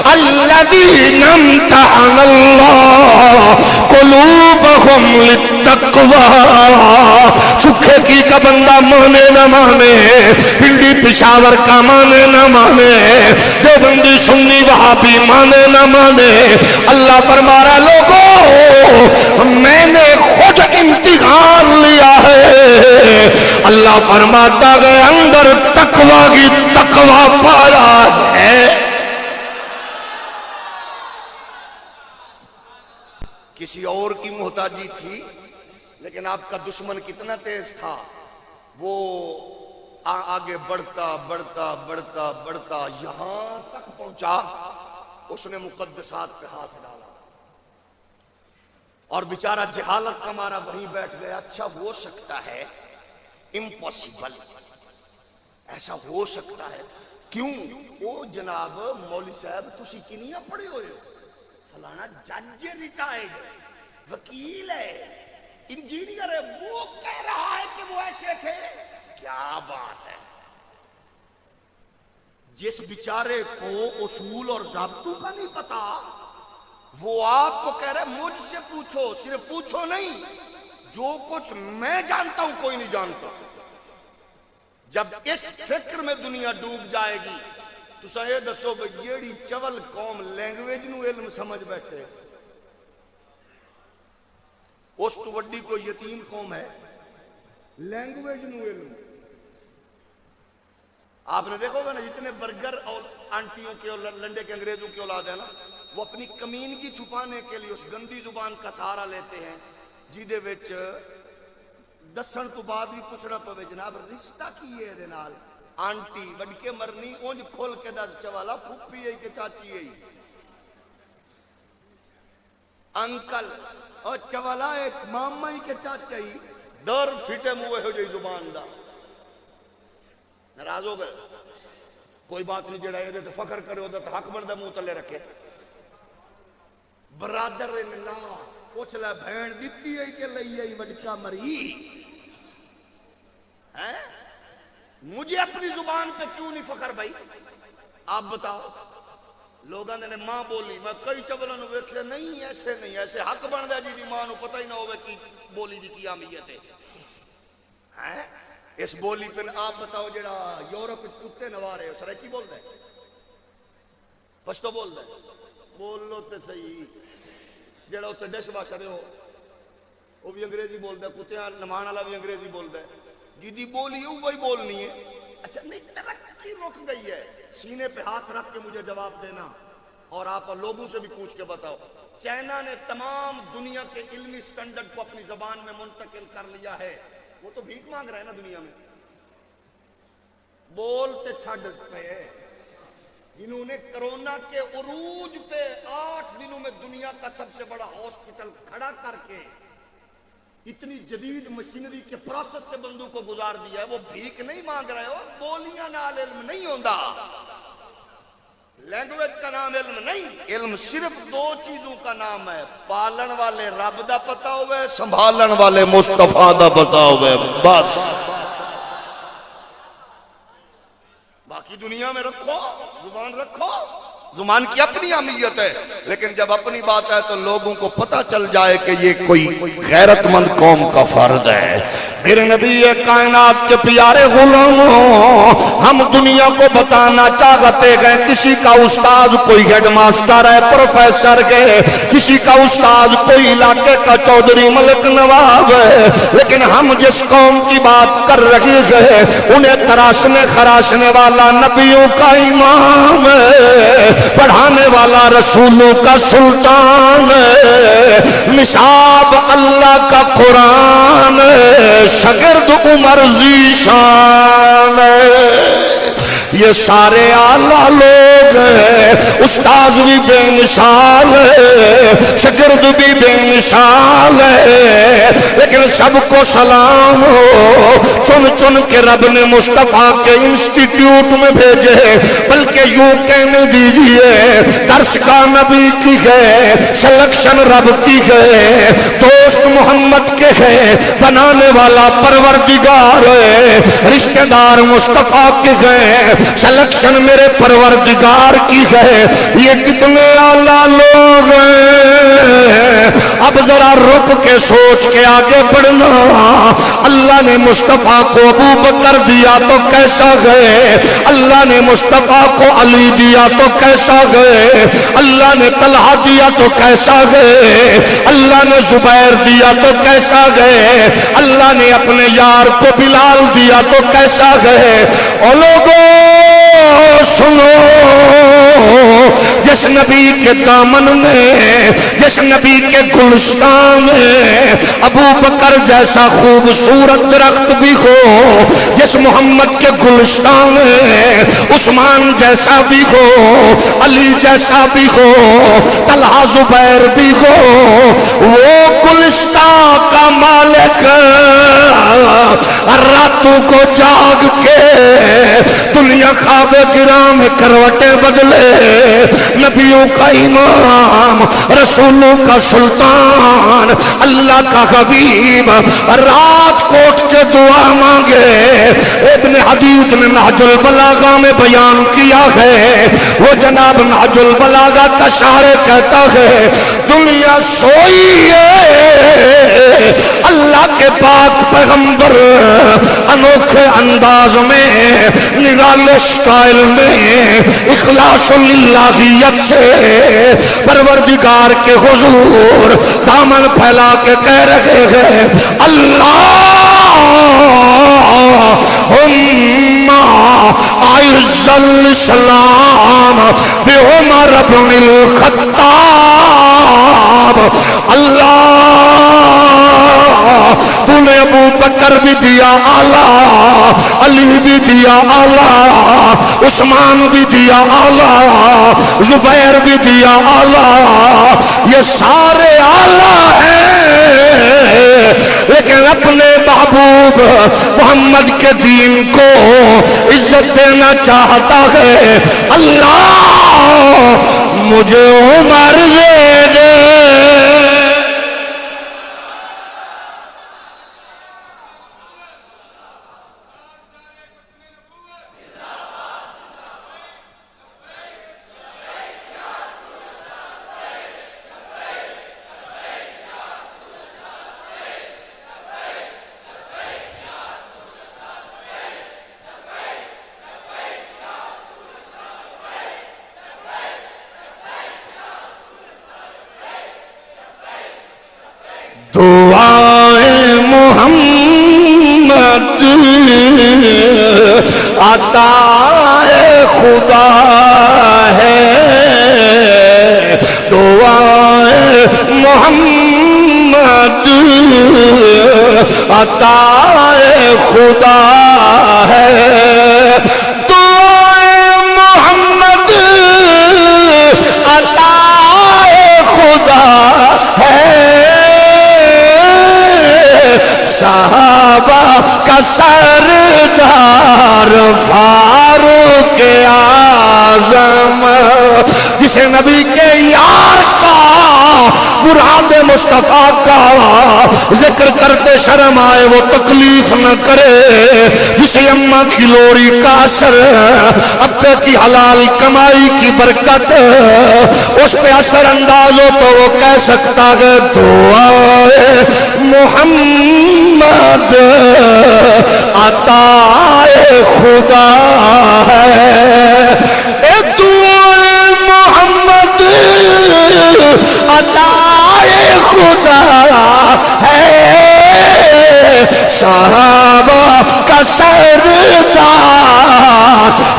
الذين امتحن الله قلوبهم للتقوی، سکھے کی کا بندہ مانے نہ مانے، پنڈی پشاور کا مانے نہ مانے، دیوبندی سنی وہابی مانے نہ مانے، اللہ فرما رہا لوگوں میں نے خود امتحان لیا ہے، اللہ فرماتا ہے اندر تقوی کی تقوی پایا ہے۔ کسی اور کی محتاجی تھی لیکن آپ کا دشمن کتنا تیز تھا، وہ آگے بڑھتا بڑھتا بڑھتا بڑھتا یہاں تک پہنچا، اس نے مقدسات پہ ہاتھ ڈالا اور بیچارہ جہالت کا مارا وہیں بیٹھ گیا۔ اچھا ہو سکتا ہے، امپاسبل، ایسا ہو سکتا ہے، کیوں؟ وہ جناب مولوی صاحب تسی کنیاں پڑھے ہوئے ہو، فلانا جج ریٹائرڈ، وکیل ہے، انجینئر ہے، وہ کہہ رہا ہے کہ وہ ایسے تھے، کیا بات ہے۔ جس بیچارے کو اصول اور ضابطوں کا نہیں پتا، وہ آپ کو کہہ رہا ہے مجھ سے پوچھو، صرف پوچھو نہیں، جو کچھ میں جانتا ہوں کوئی نہیں جانتا۔ جب اس فکر میں دنیا ڈوب جائے گی تو سہے دسو بھئی جیڑی چول قوم لینگویج نو علم سمجھ بیٹھے، اس تو وڈی کوئی یتیم قوم ہے لینگویج نو علم۔ آپ نے دیکھو گا نا جتنے برگر اور آنٹیوں کے اور لنڈے کے انگریزوں کی اولاد ہے نا، وہ اپنی کمینگی چھپانے کے لیے اس گندی زبان کا سہارا لیتے ہیں جیدے وچ دسن تو بعد بھی پوچھنا پوے جناب رشتہ کی ہے دے نال، آنٹی وڈ کے مرنی اونج کھول کے دس چوالا پھوپھی ہے کہ چاچی ہے، انکل اور چوالا ایک ماما ہی کے چاچا ہی، در فٹے موے ہو جائی زبان دا۔ ناراض ہو گئے؟ کوئی بات نہیں، جڑا یہ فخر کرے ہو تو حق بندہ منہ تلے رکھے۔ برادر اللہ پوچھ لے بہن دیتی ہے کہ لئی ہے وڈکا مری ہے؟ مجھے اپنی زبان پہ کیوں نہیں فخر بھائی؟ آپ بتاؤ۔ لوگاں نے ماں بولی، میں کئی چولوں نے ویکھے نہیں، ایسے نہیں، ایسے حق بندا جی دی ماں نو پتہ ہی نہ ہوے کی بولی دی کی اہمیت ہے۔ اس بولی پہ آپ بتاؤ جڑا یورپ وچ کتے نوارے سرائکی بولدا ہے، پشتو بولدا ہے، بول لو تے صحیح۔ جڑا اتنے ڈش واشر ہو وہ بھی انگریزی بولتا ہے، کتیاں نمان والا بھی انگریزی بولتا ہے، جی بولی ہے وہی بولنی ہے۔ اچھا نہیں، ترقی رک گئی ہے۔ سینے پہ ہاتھ رکھ کے مجھے جواب دینا، اور آپ لوگوں سے بھی پوچھ کے بتاؤ، چائنا نے تمام دنیا کے علمی سٹینڈرڈ کو اپنی زبان میں منتقل کر لیا ہے، وہ تو بھیک مانگ رہا ہے نا دنیا میں۔ بولتے چھڑ پہ جنہوں نے کرونا کے عروج پہ 8 دنوں میں دنیا کا سب سے بڑا ہاسپٹل کھڑا کر کے اتنی جدید مشینری کے پروسیس سے بندوں کو گزار دیا ہے، وہ بھیک نہیں مانگ رہے ہو۔ بولیاں نال علم نہیں ہوندا، لینگویج کا نام علم نہیں، علم صرف 2 چیزوں کا نام ہے، پالن والے رب دا پتہ ہوئے، سنبھالن والے مصطفیٰ دا پتہ ہوئے، بس۔ باقی دنیا میں رکھو، زبان رکھو، زبان کی اپنی اہمیت ہے، لیکن جب اپنی بات ہے تو لوگوں کو پتہ چل جائے کہ یہ کوئی غیرت مند قوم کا فرد ہے۔ میرے نبی کائنات کے پیارے غلاموں، ہم دنیا کو بتانا چاہتے گئے، کسی کا استاد کوئی ہیڈ ماسٹر ہے، پروفیسر ہے، کسی کا استاد کوئی علاقے کا چودھری ملک نواب ہے، لیکن ہم جس قوم کی بات کر رہے ہیں انہیں تراشنے خراشنے والا نبیوں کا امام ہے، پڑھانے والا رسولوں کا سلطان ہے، نصاب اللہ کا قرآن ہے، شاگرد عمر ذیشان ہے۔ یہ سارے اعلیٰ لوگ ہیں، استاد بھی بے مثال ہے، شاگرد بھی بے مثال ہے، لیکن سب کو سلام ہو۔ چن چن کے رب نے مصطفیٰ کے انسٹیٹیوٹ میں بھیجے، بلکہ یوں کہنے دیجئے درس کا نبی کی ہے، سلیکشن رب کی ہے، دوست محمد کے ہے، بنانے والا پروردگار ہے، رشتہ دار مصطفیٰ کے ہیں، سلیکشن میرے پروردگار کی ہے۔ یہ کتنے اعلیٰ لوگ ہیں، اب ذرا رک کے سوچ کے آگے بڑھنا. اللہ نے مصطفیٰ کو ابو بکر دیا تو کیسا گئے, اللہ نے مصطفیٰ کو علی دیا تو کیسا گئے, اللہ نے طلحہ دیا تو کیسا گئے, اللہ نے زبیر دیا تو کیسا گئے, اللہ نے اپنے یار کو بلال دیا تو کیسا گئے. اور لوگوں سنو, جس نبی کے دامن میں, جس نبی کے گلستان میں ابو بکر جیسا خوبصورت درخت بھی ہو, جس محمد کے گلستان میں عثمان جیسا بھی ہو, علی جیسا بھی ہو, طلحہ زبیر بھی ہو, وہ گلستان کا مالک راتوں کو جاگ کے دنیا خواب گرام کروٹیں بدلے, نبیوں کا امام, رسولوں کا سلطان, اللہ کا حبیب رات کو اٹھ کے دعا مانگے. ابن حدید نے نہج البلاغہ میں بیان کیا ہے, وہ جناب نہج البلاغہ کا شارح کہتا ہے دنیا سوئی ہے, اللہ کے پاک پیغمبر انوکھے انداز میں, نرالے سٹائل میں, اخلاص للہیت سے پروردگار کے حضور دامن پھیلا کے کہہ رہے ہیں اللہم اعز الاسلام بعمر بن الخطاب. اللہ تو نے ابو بکر بھی دیا آلہ, علی بھی دیا آلہ, عثمان بھی دیا آلہ, زبیر بھی دیا آلہ, یہ سارے آلہ ہیں, لیکن اپنے محبوب محمد کے دین کو عزت دینا چاہتا ہے. اللہ مجھے عمر دے دے. دعائیں محمد عطائے خدا ہے, دعائیں محمد عطائے خدا ہے, دعائیں محمد عطائے خدا ہے. صحابہ کا سردار فاروق اعظم, جسے نبی کے یار کا مراد مصطفیٰ کا ذکر کرتے شرم آئے وہ تکلیف نہ کرے, جسے اماں کی لوری کا اثر, ابے کی حلال کمائی کی برکت اس پہ اثر انداز ہو تو وہ کہہ سکتا ہے دعائے محمد عطائے خدا ہے. دعائے محمد عطائے خدا ہے. صحابہ کا سردار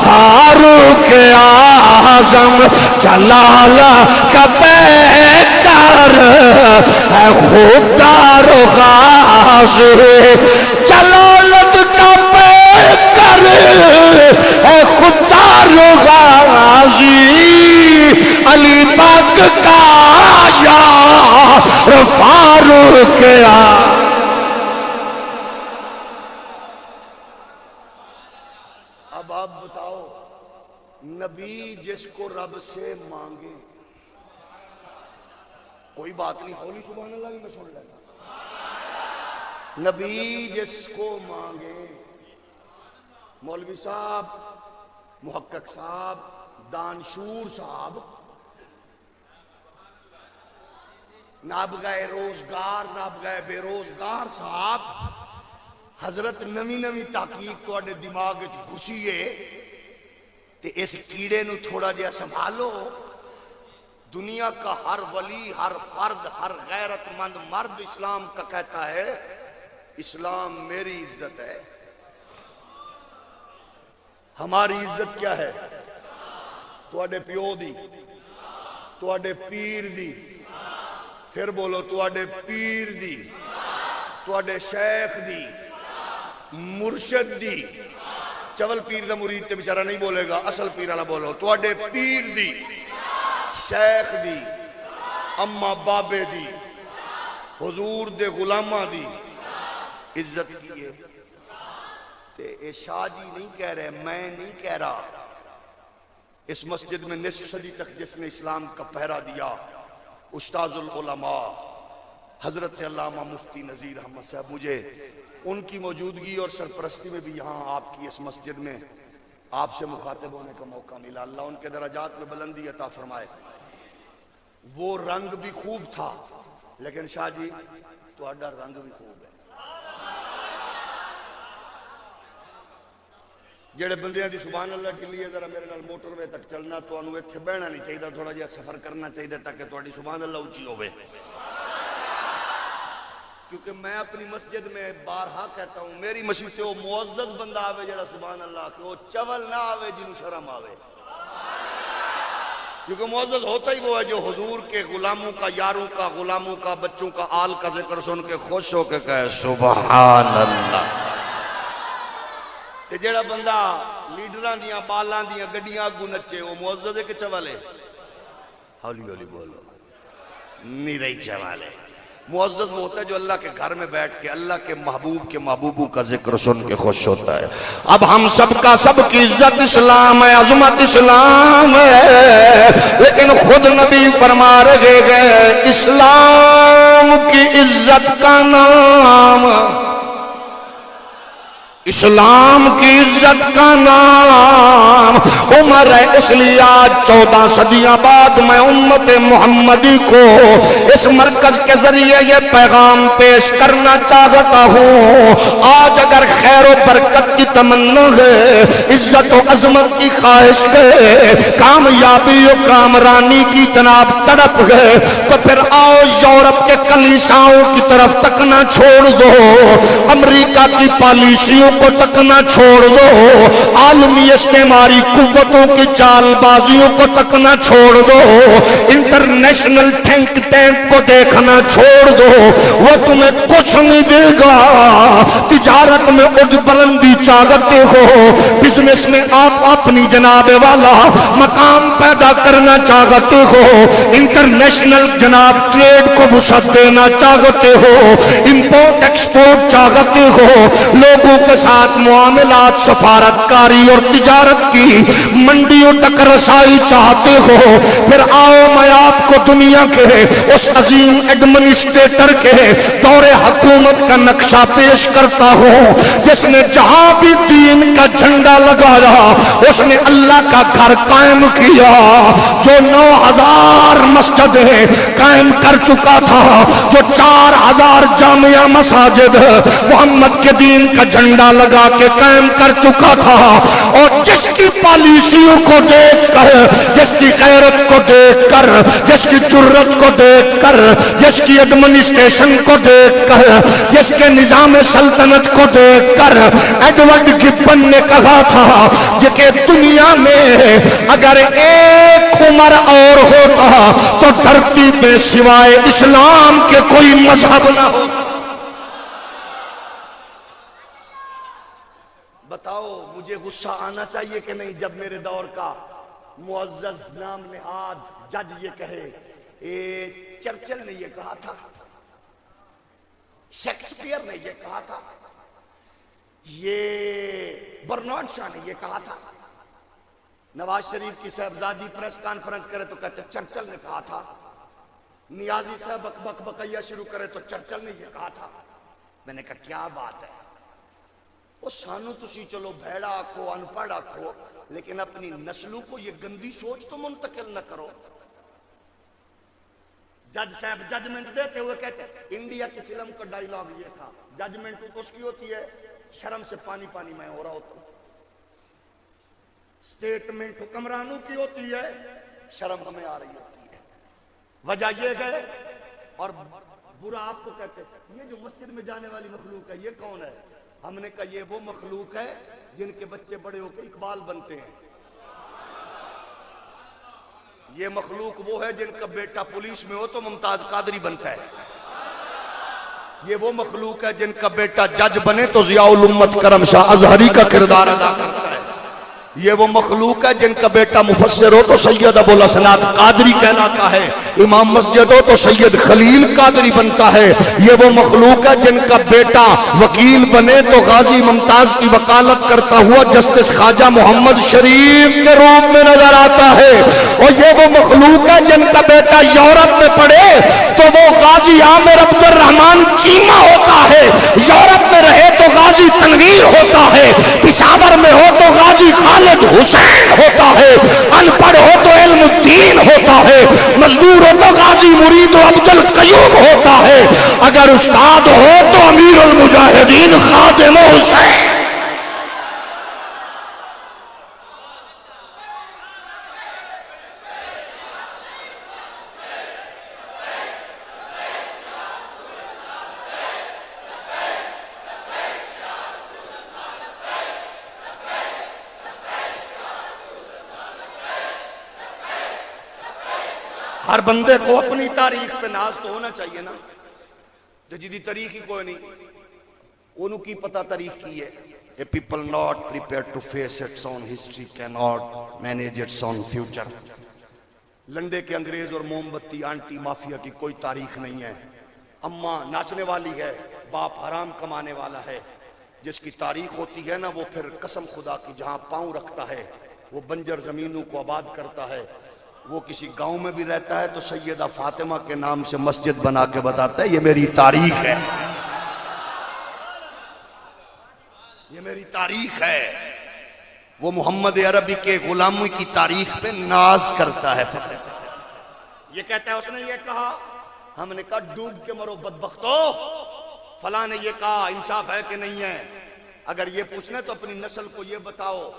فاروق اعظم جلال کا پیکر ہے خوددار و غازی, جلالت کا پیکر ہے خوددار و غازی, علی پاک کا یار فاروق اعظم. اب آپ بتاؤ, نبی جس کو رب سے مانگے, کوئی بات نہیں, ہولی سبحان اللہ بھی میں سن لیتا, نبی جس کو مانگے, مولوی صاحب, محقق صاحب, دانشور صاحب, ناب گئے روزگار ناب گئے بے روزگار صاحب حضرت نوی نوی تحقیق تو دماغ گھسیے تے اس کیڑے نو تھوڑا جہا سنبھالو. دنیا کا ہر ولی ہر فرد ہر غیرت مند مرد اسلام کا کہتا ہے اسلام میری عزت ہے. ہماری عزت کیا ہے؟ تواڈے پیو دی تواڈے پیر دی پھر بولو تواڈے پیر دی تواڈے شیخ دی مرشد دی. چول پیر دا مرید تے بیچارہ نہیں بولے گا اصل پیر والا بولو. تواڈے پیر دی شیخ دی اما بابے دی حضور دے غلاماں دی عزت کیے. تے اے شاہ جی نہیں کہہ رہے میں نہیں کہہ رہا. اس مسجد میں نصف صدی تک جس نے اسلام کا پہرا دیا استاذ العلماء حضرت علامہ مفتی نذیر احمد صاحب. مجھے ان کی موجودگی اور سرپرستی میں بھی یہاں آپ کی اس مسجد میں آپ سے مخاطب ہونے کا موقع ملا. اللہ ان کے درجات میں بلندی عطا فرمائے. وہ رنگ بھی خوب تھا لیکن شاہ جی تہاڈا رنگ بھی خوب ہے. جڑے بندیاں دی سبحان اللہ کے لیے ذرا میرے نال موٹر وے تک چلنا تو انہوں ایتھے بہنا نہیں چاہیے تھوڑا جہا سفر کرنا چاہیے تاکہ تہاڈی سبحان اللہ اونچی ہوے. کیونکہ میں اپنی مسجد میں بارہا کہتا ہوں میری مسجد سے وہ معزز بندہ آوے جڑا سبحان اللہ کہ وہ چول نہ آوے جنہوں شرم آوے. کیونکہ معزز ہوتا ہی وہ ہے جو حضور کے غلاموں کا یاروں کا غلاموں کا بچوں کا آل کا ذکر سن کے خوش ہو کے کہے سبحان اللہ. تے جڑا بندہ لیڈراں دیاں بالاں دیاں گڈیاں اگوں نچے وہ معزز ہے کہ چول ہے؟ ہولی ہولی بولو. نہیں رہی چول ہے. معزز وہ ہوتا ہے جو اللہ کے گھر میں بیٹھ کے اللہ کے محبوب کے محبوبوں کا ذکر سن کے خوش ہوتا ہے. اب ہم سب کا سب کی عزت اسلام ہے عظمت اسلام ہے لیکن خود نبی فرما رہے گئے اسلام کی عزت کا نام اسلام کی عزت کا نام عمر ہے. اس لیے آج 14 صدیاں بعد میں امت محمدی کو اس مرکز کے ذریعے یہ پیغام پیش کرنا چاہتا ہوں. آج اگر خیر و برکت کی تمنا ہے عزت و عظمت کی خواہش ہے کامیابی و کامرانی کی جناب تڑپ ہے تو پھر آؤ یورپ کے کلیساؤں کی طرف تکنا چھوڑ دو امریکہ کی پالیسیوں کو تکنا چھوڑ دو عالمی استعماری قوتوں کی چال بازیوں کو تکنا چھوڑ دو انٹرنیشنل تھنک ٹینک کو دیکھنا چھوڑ دو. وہ تمہیں کچھ نہیں دے گا. تجارت میں اٹھ بلندی چاہتے ہو بزنس میں آپ اپنی جناب والا مقام پیدا کرنا چاہتے ہو انٹرنیشنل جناب ٹریڈ کو وسعت دینا چاہتے ہو امپورٹ ایکسپورٹ چاہتے ہو لوگوں کے ساتھ معاملات سفارت کاری اور تجارت کی منڈیوں تک رسائی چاہتے ہو پھر آؤ میں آپ کو دنیا کے اس عظیم ایڈمنسٹریٹر کے دور حکومت کا نقشہ پیش کرتا ہوں جس نے جہاں بھی دین کا جھنڈا لگایا اس نے اللہ کا گھر قائم کیا جو 9000 مسجدیں قائم کر چکا تھا جو 4000 جامعہ مساجد محمد کے دین کا جھنڈا لگا کے قائم کر چکا تھا. اور جس کی پالیسیوں کو دیکھ کر جس کی غیرت کو دیکھ کر جس کی جرت کو دیکھ کر جس کی ایڈمنسٹریشن کو دیکھ کر جس کے نظام سلطنت کو دیکھ کر ایڈورڈ گبن نے کہا تھا کہ دنیا میں اگر ایک عمر اور ہوتا تو دھرتی پہ سوائے اسلام کے کوئی مذہب نہ ہو. بتاؤ مجھے غصہ آنا چاہیے کہ نہیں جب میرے دور کا معزز نام نہاد جج یہ کہے چرچل نے یہ کہا تھا شیکسپیئر نے یہ کہا تھا یہ برنارڈ شاہ نے یہ کہا تھا نواز شریف کی صاحبزادی پریس کانفرنس کرے تو کہتے چرچل نے کہا تھا نیازی صاحب بک بکیا شروع کرے تو چرچل نے یہ کہا تھا. میں نے کہا کیا بات ہے وہ سانو تسی چلو بھیڑا آکھو ان پڑھ آکھو لیکن اپنی نسلوں کو یہ گندی سوچ تو منتقل نہ کرو. جج صاحب ججمنٹ دیتے ہوئے کہتے ہیں انڈیا کی فلم کا ڈائیلاگ یہ تھا، ججمنٹ تو اس کی ہوتی ہے شرم سے پانی پانی میں ہو رہا ہوتا ہوں، سٹیٹمنٹ حکمرانوں کی ہوتی ہے شرم ہمیں آ رہی ہوتی ہے۔ وجہ یہ ہے، اور برا آپ کو کہتے ہیں یہ جو مسجد میں جانے والی مخلوق ہے یہ کون ہے؟ ہم نے کہا یہ وہ مخلوق ہے جن کے بچے بڑے ہو کے اقبال بنتے ہیں، یہ مخلوق وہ ہے جن کا بیٹا پولیس میں ہو تو ممتاز قادری بنتا ہے، یہ وہ مخلوق ہے جن کا بیٹا جج بنے تو ضیاء الامت کرم شاہ اظہری کا کردار ادا کرتا ہے، یہ وہ مخلوق ہے جن کا بیٹا مفسر ہو تو سید ابو الاسناد قادری کہلاتا ہے، امام مسجد ہو تو سید خلیل قادری بنتا ہے، یہ وہ مخلوق ہے جن کا بیٹا وکیل بنے تو غازی ممتاز کی وکالت کرتا ہوا جسٹس خواجہ محمد شریف کے روپ میں نظر آتا ہے، اور یہ وہ مخلوق ہے جن کا بیٹا یورپ میں پڑھے تو وہ غازی عامر عبد الرحمان چیمہ ہوتا ہے، یورپ میں رہے تو غازی تنویر ہوتا ہے، پشاور میں ہو تو غازی خالد حسین ہوتا ہے، ان پڑھ ہو تو علم الدین ہوتا ہے، مزدور ہو تو غازی مرید و عبد القیوم ہوتا ہے، اگر استاد ہو تو امیر المجاہدین خادم حسین۔ ہر بندے کو اپنی تاریخ پہ ناز تو ہونا چاہیے نا، جو جدی تاریخ ہی کوئی نہیں انہوں کی پتہ تاریخ کی ہے۔ A people not prepared to face its own history cannot manage its own future۔ لنڈے کے انگریز اور موم بتی آنٹی مافیا کی کوئی تاریخ نہیں ہے، اماں ناچنے والی ہے، باپ حرام کمانے والا ہے، جس کی تاریخ ہوتی ہے نا وہ پھر قسم خدا کی جہاں پاؤں رکھتا ہے وہ بنجر زمینوں کو آباد کرتا ہے، وہ کسی گاؤں میں بھی رہتا ہے تو سیدہ فاطمہ کے نام سے مسجد بنا کے بتاتا ہے یہ میری تاریخ ہے، یہ میری تاریخ ہے۔ وہ محمد عربی کے غلامی کی تاریخ پہ ناز کرتا ہے، یہ کہتا ہے اس نے یہ کہا، ہم نے کہا ڈوب کے مرو بدبختو، فلاں نے یہ کہا، انصاف ہے کہ نہیں ہے؟ اگر یہ پوچھنا تو اپنی نسل کو یہ بتاؤ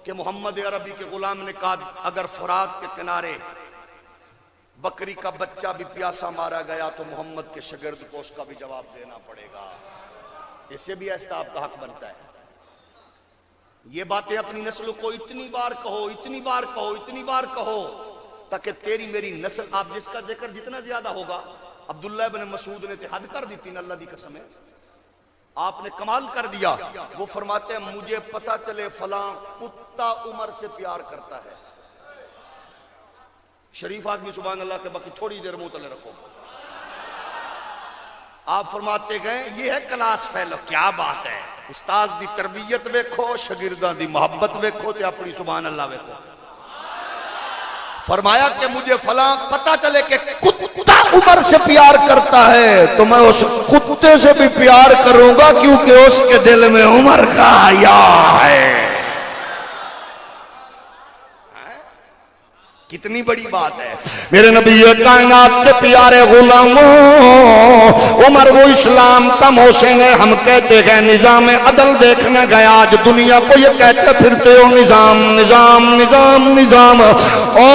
کہ محمد عربی کے غلام نے کہا اگر فرات کے کنارے بکری کا بچہ بھی پیاسا مارا گیا تو محمد کے شاگرد کو اس کا بھی جواب دینا پڑے گا، اس سے بھی احتساب کا حق بنتا ہے۔ یہ باتیں اپنی نسل کو اتنی بار کہو، اتنی بار کہو، اتنی بار کہو تاکہ تیری میری نسل، آپ جس کا ذکر جتنا زیادہ ہوگا، عبداللہ بن مسعود نے حد کر دی تھی نا، اللہ دی قسم ہے آپ نے کمال کر دیا، وہ فرماتے ہیں مجھے پتہ چلے فلاں کتا عمر سے پیار کرتا ہے، شریف آدمی سبحان اللہ کے باقی تھوڑی دیر منہ تلے رکھو، آپ فرماتے گئے یہ ہے کلاس فیلو، کیا بات ہے، استاد دی تربیت ویکھو، شاگرداں دی محبت ویکھو تے اپنی سبحان اللہ ویکھو۔ فرمایا کہ مجھے فلاں پتہ چلے کہ کتا عمر سے پیار کرتا ہے تو میں اس کتے سے بھی پیار کروں گا کیونکہ اس کے دل میں عمر کا حیا ہے۔ کتنی بڑی بات ہے میرے نبی کائنات کے پیارے غلاموں، عمر وہ اسلام کا محسن ہے، ہم کہتے ہیں نظام عدل دیکھنے گیا، آج دنیا کو یہ کہتے پھرتے ہو نظام نظام نظام نظام، او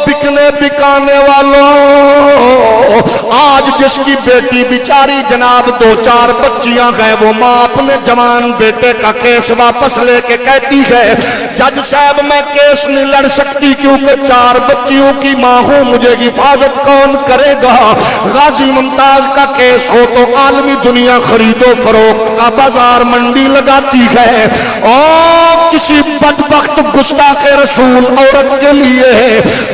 بکنے بکانے والوں، آج جس کی بیٹی بیچاری جناب 2-4 بچیاں گئے، وہ ماں اپنے جوان بیٹے کا کیس واپس لے کے کہتی ہے جج صاحب میں کیس نہیں لڑ سکتی کیونکہ 4 بچیوں کی ماں ہوں، مجھے حفاظت کون کرے گا؟ غازی ممتاز کا کیس ہو تو عالمی دنیا خرید و فروخت کا بازار منڈی لگاتی ہے، اور کسی بدبخت گستاخ رسول عورت کے لیے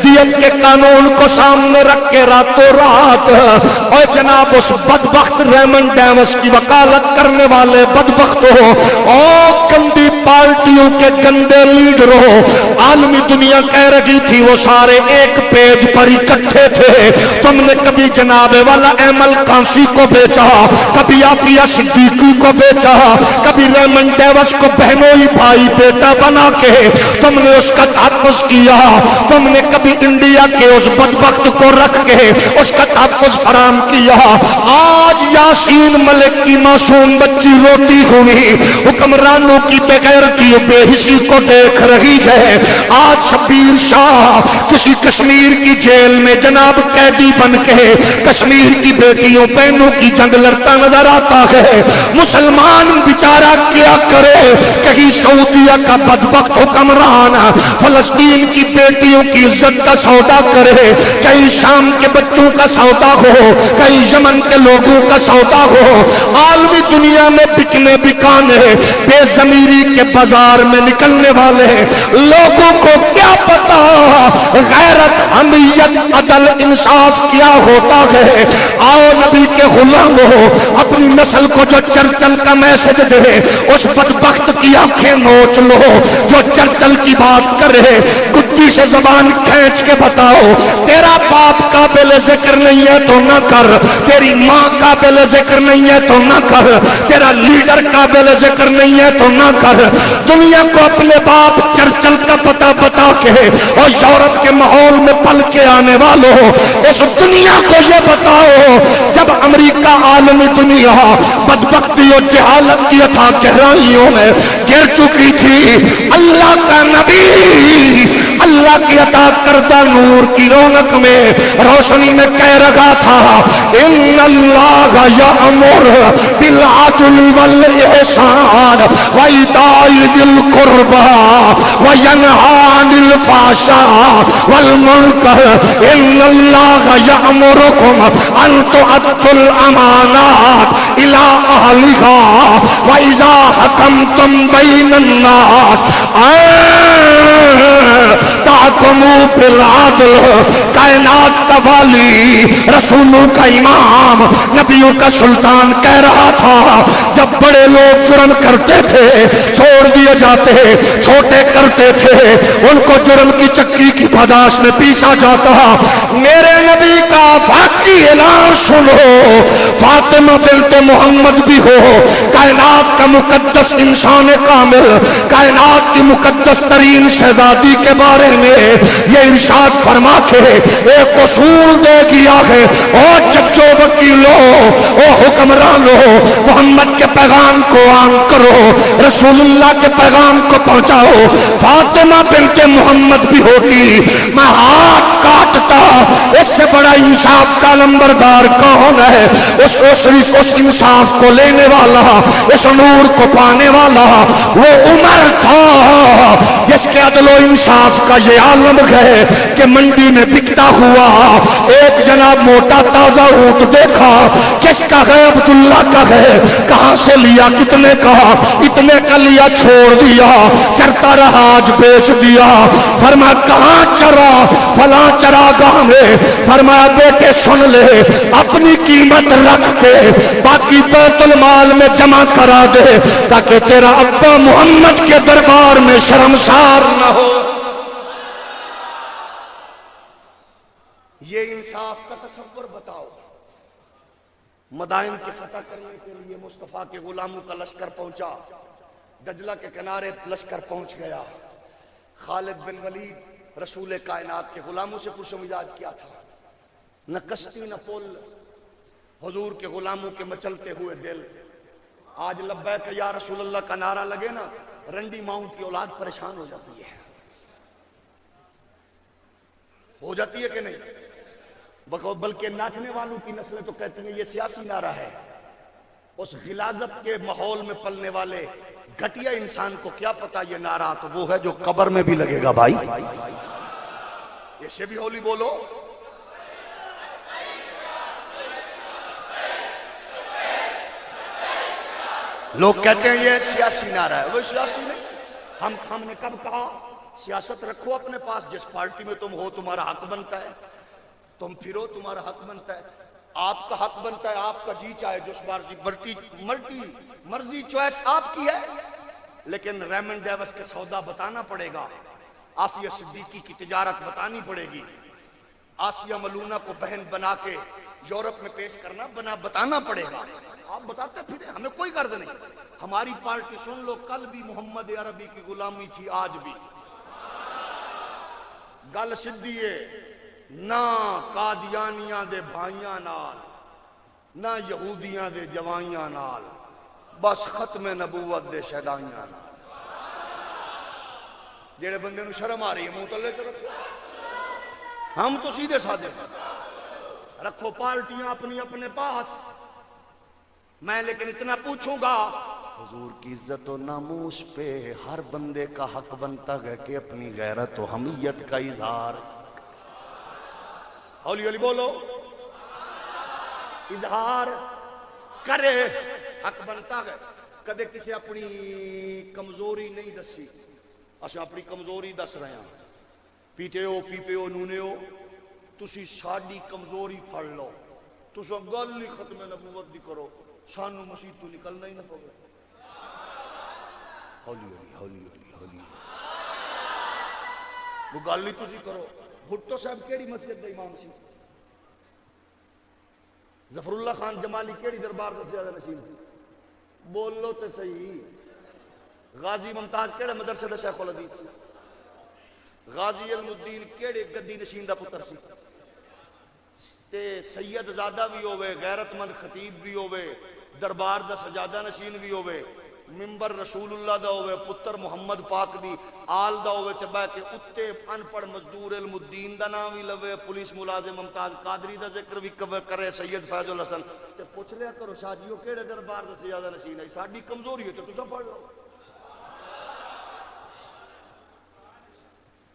دیت کے قانون کو سامنے رکھ کے راتوں رات بات اور جناب اس بدبخت ریمنڈ ڈیوس کی وکالت کرنے والے بدبختوں اور گندی پارٹیوں کے گندے لیڈروں، عالمی دنیا کہہ رہی تھی وہ سارے ایک پیج پر اکٹھے تھے، تم نے کبھی جناب والا ایمل کانسی کو بیچا، کبھی آفیہ صدیقی کو بیچا، کبھی ریمنڈ ڈیوس کو بہنوئی بھائی بیٹا بنا کے تم نے اس کا تحفظ کیا، تم نے کبھی انڈیا کے اس بدبخت کو رکھ کے اس کا تحفظ فراہم کیا۔ آج یاسین ملک کی معصوم بچی روتی ہوئی حکمرانوں کی بغیرتی بے حسی کو دیکھ رہی ہے، آج شبیر شاہ کسی کشمیر کی جیل میں جناب قیدی بن کے کشمیر کی بیٹیوں بہنوں کی جنگ لڑتا نظر آتا ہے۔ مسلمان بیچارہ کیا کرے، کہیں سعودیہ کا بدبخت حکمران فلسطین کی بیٹیوں کی عزت کا سودا کرے، کہیں شام کے بچوں کا سودا ہو، کہیں یمن کے لوگوں کا سودا ہو، عالمی دنیا میں بکنے بکانے بے ضمیری کے بازار میں نکلنے والے لوگوں کو کیا پتا غیرت، حمیت، عدل، انصاف کیا ہوتا ہے۔ آؤ نبی کے غلاموں، اپنی نسل کو جو چرچل کا میسج دے اس بدبخت کی آنکھیں نوچ لو، جو چرچل کی بات کرے کتی سے زبان کھینچ کے بتاؤ، تیرا باپ قابل ذکر نہیں ہے تو نہ کر، تیری ماں قابل ذکر نہیں ہے تو نہ کر، تیرا لیڈر قابل ذکر نہیں ہے تو نہ کر۔ دنیا کو اپنے باپ چرچل کا پتہ بتا کے اور یورپ کے ماحول میں پل کے آنے والوں، اس دنیا کو یہ بتاؤ جب امریکہ عالمی دنیا بدبختی اور جہالت کی اتھا گہرائیوں میں گر چکی تھی، اللہ کا نبی اللہ کی عطا کردہ نور کی رونق میں روشنی میں کہہ رہا تھا، ان اللہ یأمر بالعدل والاحسان وایتاء ذی القربى وینہی عن الفحشاء والمنکر ان اللہ یأمرکم ان تؤدوا الامانات الی اہلها واذا حکمتم بین الناس تحکموا بالعدل۔ کائنات کا والی، رسولوں کا امام، نبیوں کا سلطان کہہ رہا تھا جب بڑے لوگ جرم کرتے تھے چھوڑ دیے جاتے، چھوٹے کرتے تھے ان کو جرم کی چکی کی پاداش میں پیسا جاتا۔ میرے نبی کا واقعی اعلان سنو، فاطمہ بنت محمد بھی ہو، کائنات کا مقدس انسان کامل، کائنات کی مقدس ترین شہزادی کے بارے میں یہ ارشاد فرما کے ایک اصول دے دیا ہے، اور ججو وکیلوں او حکمرانوں، محمد کے پیغام کو عام کرو، رسول اللہ کے پیغام کو پہنچاؤ۔ فاطمہ بنت محمد بھی ہوتی میں ہاتھ کاٹتا، اس سے بڑا انصاف کا لمبردار کون ہے؟ اس انصاف کو لینے والا، اس نور کو پانے والا وہ عمر تھا جس کے عدل و انصاف کا یہ عالم ہے کہ منڈی میں بکتا ہوا ایک جناب موٹا تازہ اونٹ دیکھا، کس کا ہے؟ عبداللہ کا ہے، کہاں سے لیا؟ کتنے کا؟ اتنے کا لیا، چھوڑ دیا، چرتا رہا، آج بیچ دیا۔ فرمایا کہاں چرا؟ فلاں چراگاہ میں۔ فرمایا بیٹے سن لے، اپنی قیمت رکھ کے باقی بیت المال میں جمع کرا دے تاکہ تیرا ابا محمد کے دربار میں شرمسار نہ ہو۔ یہ انصاف کا تصور بتاؤ۔ مدائن کی فتح کرنے کے لیے مصطفیٰ کے غلاموں کا لشکر پہنچا، دجلہ کے کنارے لشکر پہنچ گیا۔ خالد بن ولید رسول کائنات کے غلاموں سے پوچھو مزاج کیا تھا، نہ کشتی نہ پل، حضور کے غلاموں کے مچلتے ہوئے دل۔ آج لبیک یا رسول اللہ کا نعرہ لگے نا، رنڈی ماؤں کی اولاد پریشان ہو جاتی ہے، ہو جاتی ہے کہ نہیں؟ بلکہ ناچنے والوں کی نسلیں تو کہتی ہیں یہ سیاسی نعرہ ہے۔ اس غلاظت کے ماحول میں پلنے والے گھٹیا انسان کو کیا پتا یہ نعرہ تو وہ ہے جو قبر میں بھی لگے گا۔ بھائی اسے بھی ہولی بولو۔ لوگ کہتے ہیں یہ سیاسی نعرہ ہے، وہ سیاسی نہیں۔ ہم نے کب کہا سیاست رکھو اپنے پاس، جس پارٹی میں تم ہو تمہارا حق بنتا ہے، تم پھرو، تمہارا حق بنتا ہے، آپ کا حق بنتا ہے، آپ کا جی چاہے جس مرضی چوائس آپ کی ہے، لیکن ریمنڈ ڈیوس کے سودا بتانا پڑے گا، عافیہ صدیقی کی تجارت بتانی پڑے گی، آسیہ ملونہ کو بہن بنا کے یورپ میں پیش کرنا بتانا پڑے گا۔ آپ بتاتے پھرے، ہمیں کوئی غرض نہیں۔ ہماری پارٹی سن لو، کل بھی محمد عربی کی غلامی تھی، آج بھی گل سدھی ہے، نہ قادیانیاں دے بھائیاں نال، نہ یہودیاں دے جوائیاں نال، بس ختم نبوت دے شہدائیاں نال۔ جڑے بندے نو شرم آ رہی ہے منہ تلے چ رکھو، ہم تو سیدھے سادے رکھو پارٹیاں اپنی اپنے پاس، میں لیکن اتنا پوچھوں گا، حضور کی عزت و ناموس پہ ہر بندے کا حق بنتا ہے کہ اپنی غیرت و حمیت کا اظہار، ہولی ہولی بولو، اظہار کرے، حق بنتا ہے۔ کدے کسی اپنی کمزوری نہیں دسی، اساں اپنی کمزوری دس رہے ہیں، پیتے ہو پیپے ہو نونے ہو، تسی ساڈی کمزوری پھڑ لو، تساں گل ہی ختم نبوت دی کرو، سانو مسیح تو نکلنا ہی نہ پوے۔ ہولی ہولی ہولی ہولی ہولی وہ گل ہی تسی کرو۔ بھٹو صاحب کیڑی مسجد دا امام سی؟ ظفر اللہ خان جمالی کیڑی دربار دا زیادہ نشین سی؟ بولو تے صحیح۔ غازی ممتاز کیڑے مدرسے دا شیخ الحدیث؟ غازی علم الدین کیڑے گدی نشین دا پتر سی؟ تے سید زادہ بھی ہوئے، غیرت مند خطیب بھی ہوئے، دربار دا سجادہ نشین بھی ہوئے، ممبر رسول اللہ دا ہوئے، پتر محمد پاک دی آل دا ہوئے، تے بہ کے اتے ان پڑھ مزدور علم الدین دا نام ہی لوے، پولیس ملازم ممتاز قادری دا ذکر بھی کرے، سید فیض الحسن، تے پوچھ لیا کرو شاہ جیو کیڑے دربار دا سجادہ نشین ہے؟ ساڈی کمزوری ہے تے تساں پڑھ لو۔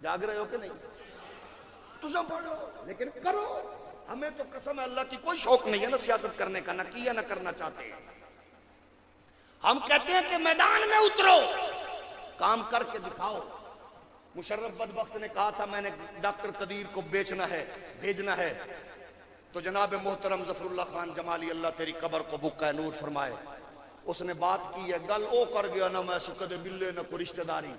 جاگ رہے ہو کہ نہیں؟ تساں پڑھو لیکن کرو۔ ہمیں تو قسم ہے اللہ کی کوئی شوق نہیں ہے نا سیاست کرنے کا، نہ کیا نہ کرنا چاہتے ہیں۔ ہم کہتے ہیں کہ میدان میں اترو، کام کر کے دکھاؤ۔ مشرف بدبخت نے کہا تھا میں نے ڈاکٹر قدیر کو بیچنا ہے، بھیجنا ہے، تو جناب محترم ظفر اللہ خان جمالی اللہ تیری قبر کو بکا نور فرمائے، اس نے بات کی ہے، گل او کر گیا نہ میں سکدے ملے نہ کوئی رشتہ داری،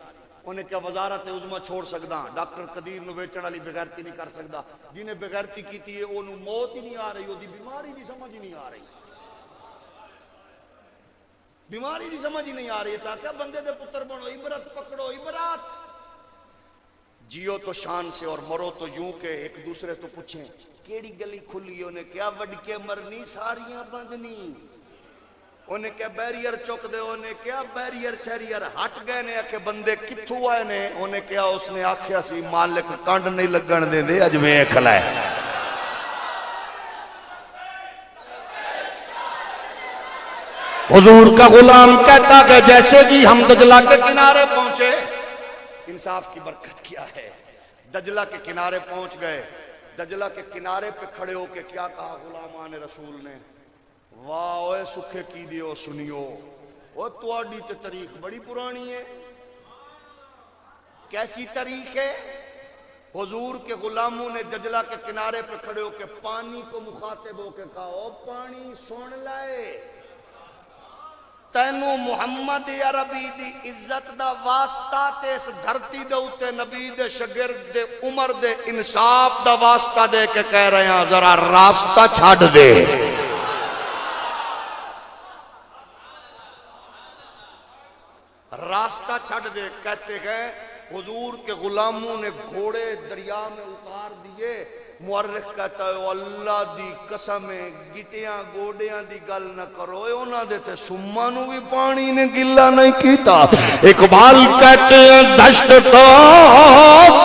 انہیں کیا وزارت عظمیٰ چھوڑ سکدا، ڈاکٹر قدیر نو بیچن والی بغیرتی نہیں کر سکدا، جنہیں بغیرتی کیتی ہے انہوں موت ہی نہیں آ رہی، وہ بیماری دی سمجھ ہی نہیں آ رہی، بیماری دی سمجھ ہی نہیں آ رہی۔ ایسا کیا بندے دے پتر بنو، عبرت پکڑو، عبرت جیو تو شان سے اور مرو تو یوں کہ ایک دوسرے تو پوچھیں کیڑی گلی کھلی، انہیں کیا وڈ کے مرنی ساریاں بندنی، انہیں کیا بیریئر چک دے، انہیں کیا بیریئر شیریئر ہٹ گئے نے کہ بندے کتھوں آئے نے، انہیں کیا اس نے آکھیا سی مالک کنڈ نہیں لگن دے دے اج ویکھ لے۔ حضور کا غلام کہتا کہ جیسے کہ ہم دجلہ کے کنارے پہنچے، انصاف کی برکت کیا ہے، دجلہ کے کنارے پہنچ گئے، دجلہ کے کنارے پہ کھڑے ہو کے کیا کہا غلامان رسول نے، واہ اوے سکھے کی دیو سنیو، وہ تواڈی تے تاریخ بڑی پرانی ہے۔ کیسی تاریخ ہے؟ حضور کے غلاموں نے دجلہ کے کنارے پہ کھڑے ہو کے پانی کو مخاطب ہو کے کہا، او پانی سن لائے، تینو محمد عربی دی عزت دا واسطہ تے اس دھرتی دے اوتے نبی دے شاگرد دے عمر دے انصاف دا واسطہ دے کے کہہ رہے ہیں ذرا راستہ چھڈ دے۔ راستہ چھڈ دے کہتے گئے، حضور کے غلاموں نے گھوڑے دریا میں اتار دیے، مورخ کہتا ہے اللہ دی قسم گٹیاں گوڑیاں دی گل نہ کرو، انہاں دے تے سما نو بھی پانی نے گلا نہیں کیتا۔ اقبال کہتے ہیں دشت تو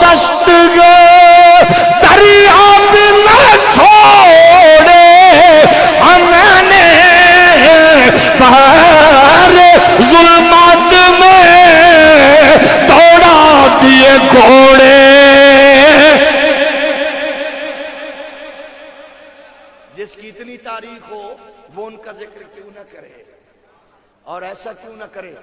دشت گئے دریا بھی نہ چھوڑے، ہمیں نے پہر ظلمات میں دوڑا دیے گھوڑے۔ جس کی اتنی تاریخ ہو وہ ان کا ذکر کیوں نہ کرے؟ اور ایسا کیوں نہ کرے؟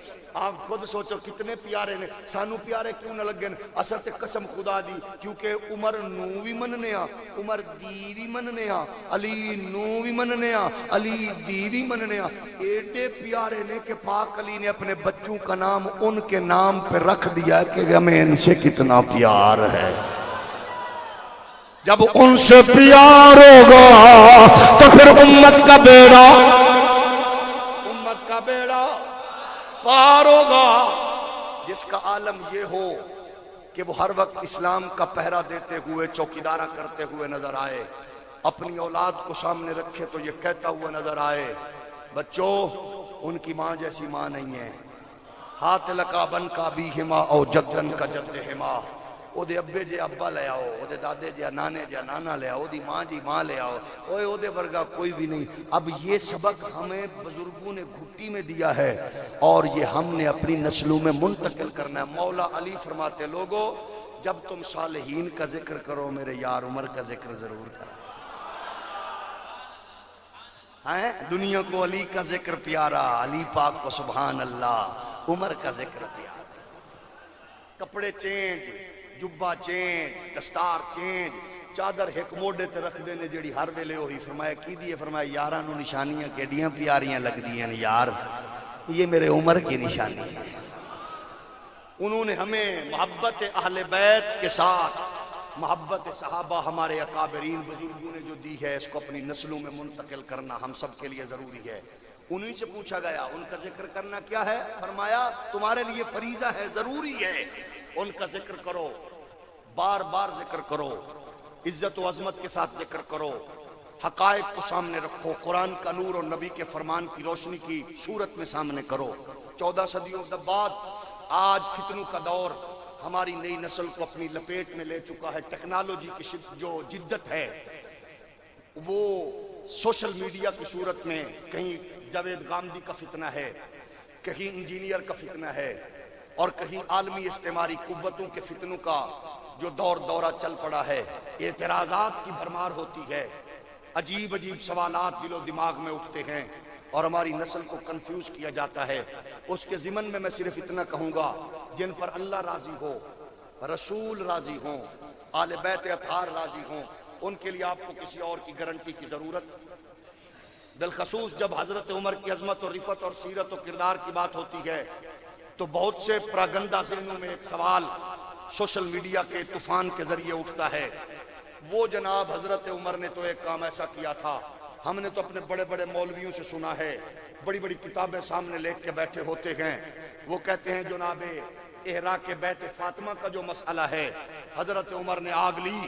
آپ خود سوچو کتنے پیارے نے، سانو پیارے کیوں نہ لگے؟ اصل تے قسم خدا دی، کیونکہ عمر نو بھی مننے آ، عمر دی بھی مننے آ، علی نو بھی مننے آ، علی دی بھی مننے آ، ایڈے پیارے نے کہ پاک علی نے اپنے بچوں کا نام ان کے نام پہ رکھ دیا کہ ہمیں ان سے کتنا پیار ہے۔ جب ان سے پیار ہوگا تو پھر امت کا بیڑا پار ہوگا۔ جس کا عالم یہ ہو کہ وہ ہر وقت اسلام کا پہرا دیتے ہوئے چوکیدارہ کرتے ہوئے نظر آئے، اپنی اولاد کو سامنے رکھے تو یہ کہتا ہوا نظر آئے بچوں ان کی ماں جیسی ماں نہیں ہے، ہاتھ لقابن کا بھی ہما او جدن کا جد ہما، او دے ابے جے ابا لے آؤ، او دے دادے جے نانے جے نانا لے آؤ، او دی ماں جی ماں لے آؤ، اوے او دے ورگا کوئی بھی نہیں۔ اب یہ سبق ہمیں بزرگوں نے گھٹی میں دیا ہے اور یہ ہم نے اپنی نسلوں میں منتقل کرنا ہے۔ مولا علی فرماتے لوگو جب تم صالحین کا ذکر کرو میرے یار عمر کا ذکر ضرور کرو۔ دنیا کو علی کا ذکر پیارا، علی پاک کو سبحان اللہ، عمر کا ذکر پیارا۔ کپڑے چینج، جبہ چینج، دستار چینج، چادر ایک موڈے تے رکھ دینے جڑی ہر ویلے وہی۔ فرمایا کی دیئے؟ فرمایا یاراں نو نشانیاں کیڑیاں پیاریاں لگ دیاں یار، یہ میرے عمر کی نشانی ہے۔ انہوں نے ہمیں محبت اہل بیت کے ساتھ محبت صحابہ ہمارے اکابرین بزرگوں نے جو دی ہے، اس کو اپنی نسلوں میں منتقل کرنا ہم سب کے لیے ضروری ہے۔ انہی سے پوچھا گیا ان کا ذکر کرنا کیا ہے؟ فرمایا تمہارے لیے فریضہ ہے، ضروری ہے، ان کا ذکر کرو، بار بار ذکر کرو، عزت و عظمت کے ساتھ ذکر کرو، حقائق کو سامنے رکھو، قرآن کا نور اور نبی کے فرمان کی روشنی کی صورت میں سامنے کرو۔ 14 صدیوں بعد آج فتنوں کا دور ہماری نئی نسل کو اپنی لپیٹ میں لے چکا ہے۔ ٹیکنالوجی کی جو جدت ہے وہ سوشل میڈیا کی صورت میں کہیں جاوید گامدی کا فتنہ ہے، کہیں انجینئر کا فتنہ ہے، اور کہیں عالمی استعماری قوتوں کے فتنوں کا جو دورہ چل پڑا ہے۔ اعتراضات کی بھرمار ہوتی ہے، عجیب عجیب سوالات دل و دماغ میں اٹھتے ہیں اور ہماری نسل کو کنفیوز کیا جاتا ہے۔ اس کے ضمن میں میں صرف اتنا کہوں گا، جن پر اللہ راضی ہو، رسول راضی ہوں، آل بیت اطہار راضی ہوں، ان کے لیے آپ کو کسی اور کی گارنٹی کی ضرورت، بالخصوص جب حضرت عمر کی عظمت اور رفعت اور سیرت و کردار کی بات ہوتی ہے تو بہت سے پراگندہ ذہنوں میں ایک سوال سوشل میڈیا کے طوفان کے ذریعے اٹھتا ہے، وہ جناب حضرت عمر نے تو ایک کام ایسا کیا تھا، ہم نے تو اپنے بڑے بڑے مولویوں سے سنا ہے، بڑی بڑی کتابیں سامنے لے کے بیٹھے ہوتے ہیں، وہ کہتے ہیں جناب احراق بیت فاطمہ کا جو مسئلہ ہے، حضرت عمر نے آگ لی،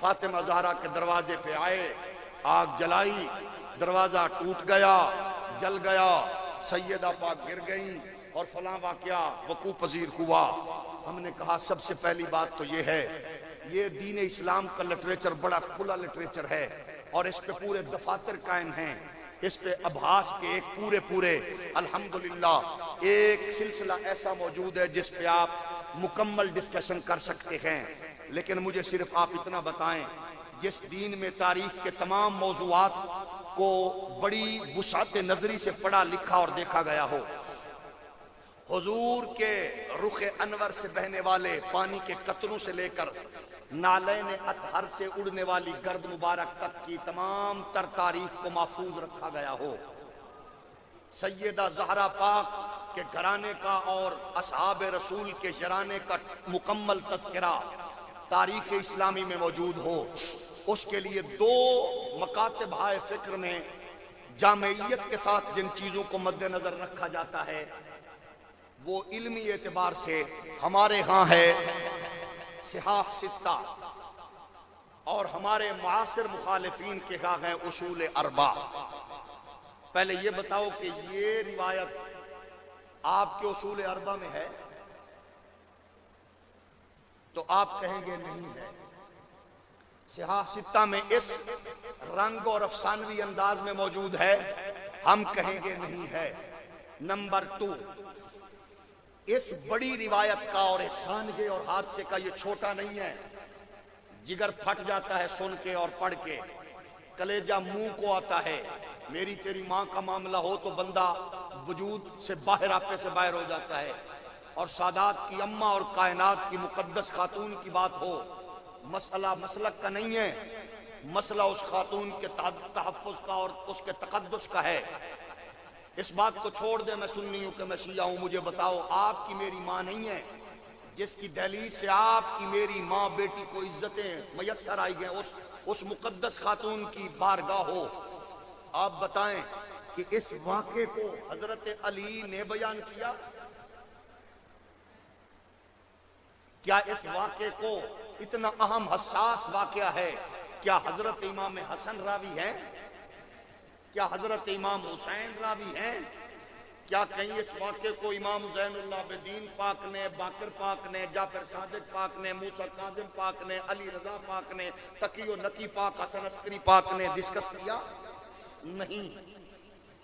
فاطمہ زہرا کے دروازے پہ آئے، آگ جلائی، دروازہ ٹوٹ گیا، جل گیا، سیدہ پاک گر گئی اور فلاں واقعہ وقوع پذیر ہوا۔ ہم نے کہا سب سے پہلی بات تو یہ ہے، یہ دین اسلام کا لٹریچر بڑا کھلا لٹریچر ہے اور اس پہ پورے دفاتر قائم ہیں، اس پہ ابحاث کے ایک پورے الحمدللہ ایک سلسلہ ایسا موجود ہے جس پہ آپ مکمل ڈسکشن کر سکتے ہیں۔ لیکن مجھے صرف آپ اتنا بتائیں، جس دین میں تاریخ کے تمام موضوعات کو بڑی وسعت نظری سے پڑھا لکھا اور دیکھا گیا ہو، حضور کے رخ انور سے بہنے والے پانی کے قطروں سے لے کر نالین اطہر سے اڑنے والی گرد مبارک تک کی تمام تر تاریخ کو محفوظ رکھا گیا ہو، سیدہ زہرا پاک کے گھرانے کا اور اصحاب رسول کے شرانے کا مکمل تذکرہ تاریخ اسلامی میں موجود ہو، اس کے لیے دو مکاتب ہائے فکر میں جامعیت کے ساتھ جن چیزوں کو مد نظر رکھا جاتا ہے وہ علمی اعتبار سے ہمارے ہاں ہے صحاح ستہ، اور ہمارے معاصر مخالفین کے ہاں ہیں اصول اربع۔ پہلے یہ بتاؤ کہ یہ روایت آپ کے اصول اربع میں ہے تو آپ کہیں گے نہیں ہے۔ صحاح ستہ میں اس رنگ اور افسانوی انداز میں موجود ہے، ہم کہیں گے نہیں ہے۔ نمبر 2، اس بڑی روایت کا اور اس سانجے اور حادثے کا یہ چھوٹا نہیں ہے، جگر پھٹ جاتا ہے سن کے اور پڑھ کے، کلیجہ منہ کو آتا ہے۔ میری تیری ماں کا معاملہ ہو تو بندہ وجود سے باہر، آپے سے باہر ہو جاتا ہے، اور سادات کی اماں اور کائنات کی مقدس خاتون کی بات ہو، مسئلہ مسلک کا نہیں ہے، مسئلہ اس خاتون کے تحفظ کا اور اس کے تقدس کا ہے۔ اس بات کو چھوڑ دے میں سنی ہوں کہ میں شیعہ ہوں، مجھے بتاؤ آپ کی میری ماں نہیں ہے جس کی دہلیز سے آپ کی میری ماں بیٹی کو عزتیں میسر آئی گئیں، اس مقدس خاتون کی بارگاہ ہو، آپ بتائیں کہ اس واقعے کو حضرت علی نے بیان کیا؟ کیا اس واقعے کو، اتنا اہم حساس واقعہ ہے، کیا حضرت امام حسن راوی ہیں؟ کیا حضرت امام حسین راوی ہیں؟ کیا کہیں اس واقعے کو امام زین العابدین پاک نے، باقر پاک نے، جعفر صادق پاک نے، موسیٰ کاظم پاک نے، علی رضا پاک نے، تقی و نقی پاک، حسن عسکری پاک نے ڈسکس کیا؟ نہیں۔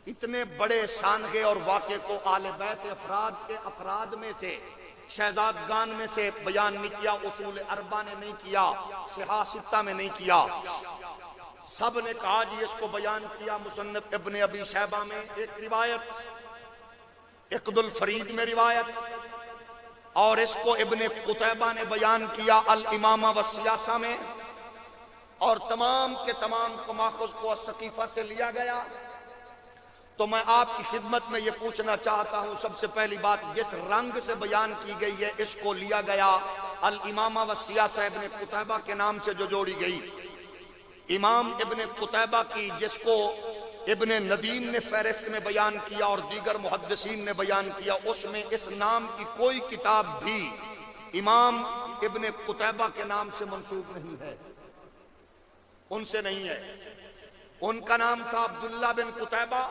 اتنے بڑے شانگے اور واقعے کو آل بیت افراد کے افراد میں سے، شہزادگان میں سے بیان نہیں کیا، اصول اربع نے نہیں کیا، صحاح ستہ میں نہیں کیا، سب نے کہا جی اس کو بیان کیا مصنف ابن ابی شیبہ میں ایک روایت، اقد الفرید میں روایت، اور اس کو ابن قتیبہ نے بیان کیا الامامہ والسیاسہ میں، اور تمام کے تمام کو ماخذ کو السقیفہ سے لیا گیا۔ تو میں آپ کی خدمت میں یہ پوچھنا چاہتا ہوں، سب سے پہلی بات، جس رنگ سے بیان کی گئی ہے اس کو لیا گیا الامامہ والسیاسہ ابن قتیبہ کے نام سے جو جوڑی گئی، امام ابن قتیبہ کی جس کو ابن ندیم نے فہرست میں بیان کیا اور دیگر محدثین نے بیان کیا، اس میں اس نام کی کوئی کتاب بھی امام ابن قتیبہ کے نام سے منسوب نہیں ہے، ان سے نہیں ہے۔ ان کا نام تھا عبداللہ بن قتیبہ،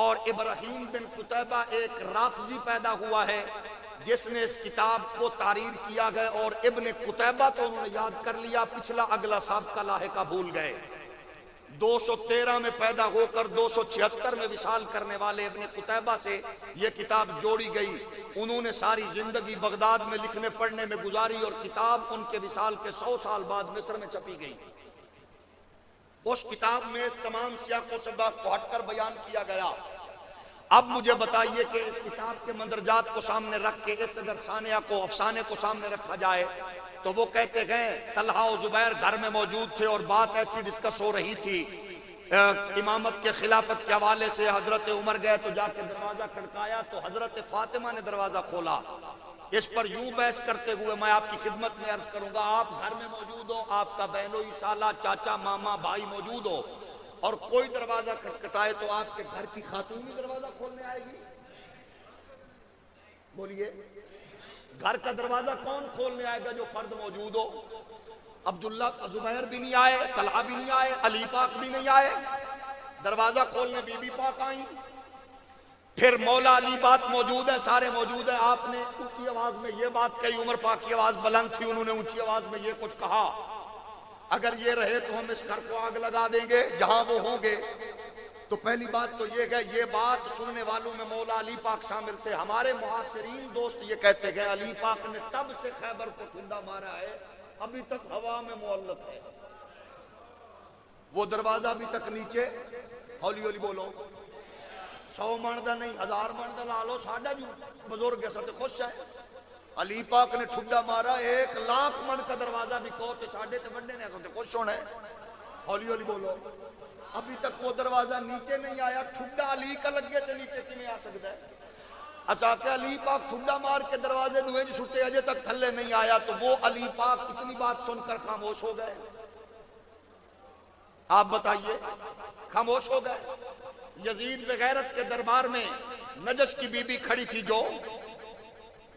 اور ابراہیم بن قتیبہ ایک رافضی پیدا ہوا ہے جس نے اس کتاب کو تحریر کیا گیا، اور ابن قتیبہ تو انہوں نے یاد کر لیا، پچھلا اگلا سابقہ لاحقہ بھول گئے۔ 213 میں پیدا ہو کر 276 میں وصال کرنے والے ابن قتیبہ سے یہ کتاب جوڑی گئی۔ انہوں نے ساری زندگی بغداد میں لکھنے پڑھنے میں گزاری، اور کتاب ان کے وصال کے 100 سال بعد مصر میں چھپی گئی۔ اس کتاب میں اس تمام سیاق و سباق کو ہٹ کر بیان کیا گیا۔ اب مجھے بتائیے کہ اس کتاب کے مندرجات کو سامنے رکھ کے اس اگر افسانے کو سامنے رکھا جائے تو وہ کہتے گئے طلحہ و زبیر گھر میں موجود تھے اور بات ایسی ڈسکس ہو رہی تھی، امامت کے خلافت کے حوالے سے حضرت عمر گئے تو جا کے دروازہ کھڑکایا تو حضرت فاطمہ نے دروازہ کھولا۔ اس پر یوں بحث کرتے ہوئے میں آپ کی خدمت میں عرض کروں گا، آپ گھر میں موجود ہو، آپ کا بہنوئی سالہ چاچا ماما بھائی موجود ہو، اور کوئی دروازہ کھٹکھٹائے تو آپ کے گھر کی خاتون ہی دروازہ کھولنے آئے گی؟ بولیے، گھر کا دروازہ کون کھولنے آئے گا جو فرد موجود ہو؟ عبداللہ زبیر بھی نہیں آئے، طلحہ بھی نہیں آئے، علی پاک بھی نہیں آئے، دروازہ کھولنے بی بی پاک آئیں۔ پھر مولا علی بات موجود ہے، سارے موجود ہیں، آپ نے اونچی آواز میں یہ بات کہی، عمر پاک کی آواز بلند تھی، انہوں نے اونچی آواز میں یہ کچھ کہا، اگر یہ رہے تو ہم اس گھر کو آگ لگا دیں گے جہاں وہ ہوں گے۔ تو پہلی بات تو یہ ہے، یہ بات سننے والوں میں مولا علی پاک شامل تھے۔ ہمارے معاصرین دوست یہ کہتے گئے علی پاک نے تب سے خیبر کو ٹھنڈا مارا ہے، ابھی تک ہوا میں معلق ہے، وہ دروازہ ابھی تک نیچے، ہولی ہولی بولو، 100 من دا نہیں 1000 من دا لا لو، ساڈا جو بزرگ ہے تے خوش ہے۔ علی پاک نے ٹھڈا مارا 1,00,000 من کا دروازہ بھی کہو تے ساڈے تے بڑے نے تے خوش ہونا ہے، ہولی ہولی بولو۔ ابھی تک وہ دروازہ نیچے نہیں آیا، ٹھڈا علی کا لگے تے نیچے کیویں آ سکتا ہے؟ اچھا کہ علی پاک ٹھڈا مار کے دروازے دوئے جو چھٹے اجے تک تھلے نہیں آیا، تو وہ علی پاک اتنی بات سن کر خاموش ہو گئے؟ آپ بتائیے، خاموش ہو گئے؟ یزید بغیرت کے دربار میں نجش کی بی بی کھڑی تھی، جو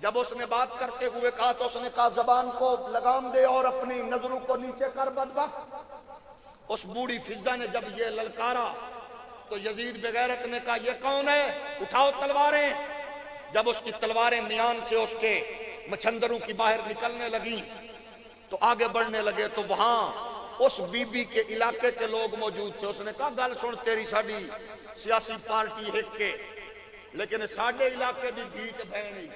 جب اس نے بات کرتے ہوئے کہا تو اس نے کہا زبان کو لگام دے اور اپنی نظروں کو نیچے کر بدبخت۔ اس بوڑھی فضہ نے جب یہ للکارا تو یزید بغیرت نے کہا یہ کون ہے؟ اٹھاؤ تلواریں۔ جب اس کی تلواریں میان سے اس کے مچھندروں کی باہر نکلنے لگیں تو آگے بڑھنے لگے، تو وہاں اس بی بی کے علاقے کے لوگ موجود تھے۔ اس نے کہا گل سن، تیری ساڈی سیاسی پارٹی ایک کے، لیکن ساڈے علاقے دی دھی تے بہن ہی،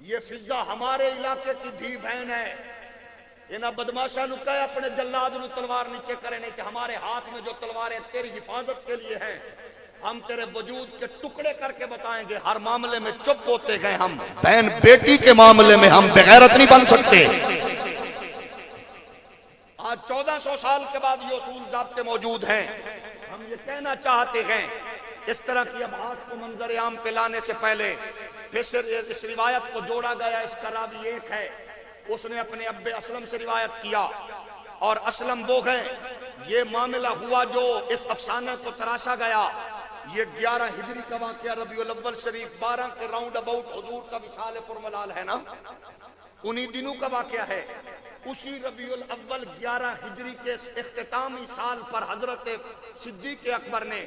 یہ فضہ ہمارے علاقے کی دھی بہن ہے، انہاں بدماشاں نو کہے اپنے جلاد نو تلوار نیچے کرے نہیں کہ ہمارے ہاتھ میں جو تلواریں تیری حفاظت کے لیے ہیں، ہم تیرے وجود کے ٹکڑے کر کے بتائیں گے۔ ہر معاملے میں چپ ہوتے گئے ہم، بہن بیٹی کے معاملے میں ہم بغیرت نہیں بن سکتے۔ آج 1400 سال کے بعد یہ اصول ضابطے موجود ہیں۔ ہم یہ کہنا چاہتے ہیں اس طرح کی ابحاث کو منظر عام پہ لانے سے پہلے پھر اس روایت کو جوڑا گیا، اس کا راوی ایک ہے، اس نے اپنے ابے اسلم سے روایت کیا، اور اسلم وہ ہے۔ یہ معاملہ ہوا جو اس افسانے کو تراشا گیا، یہ 11 ہجری کا واقعہ، ربیع الاول شریف 12 کے راؤنڈ اباؤٹ حضور کا وصال پرملال ہے نا، انہی دنوں کا واقعہ ہے۔ اسی ربیع الاول 11 ہجری کے اختتامی سال پر حضرت صدیق اکبر نے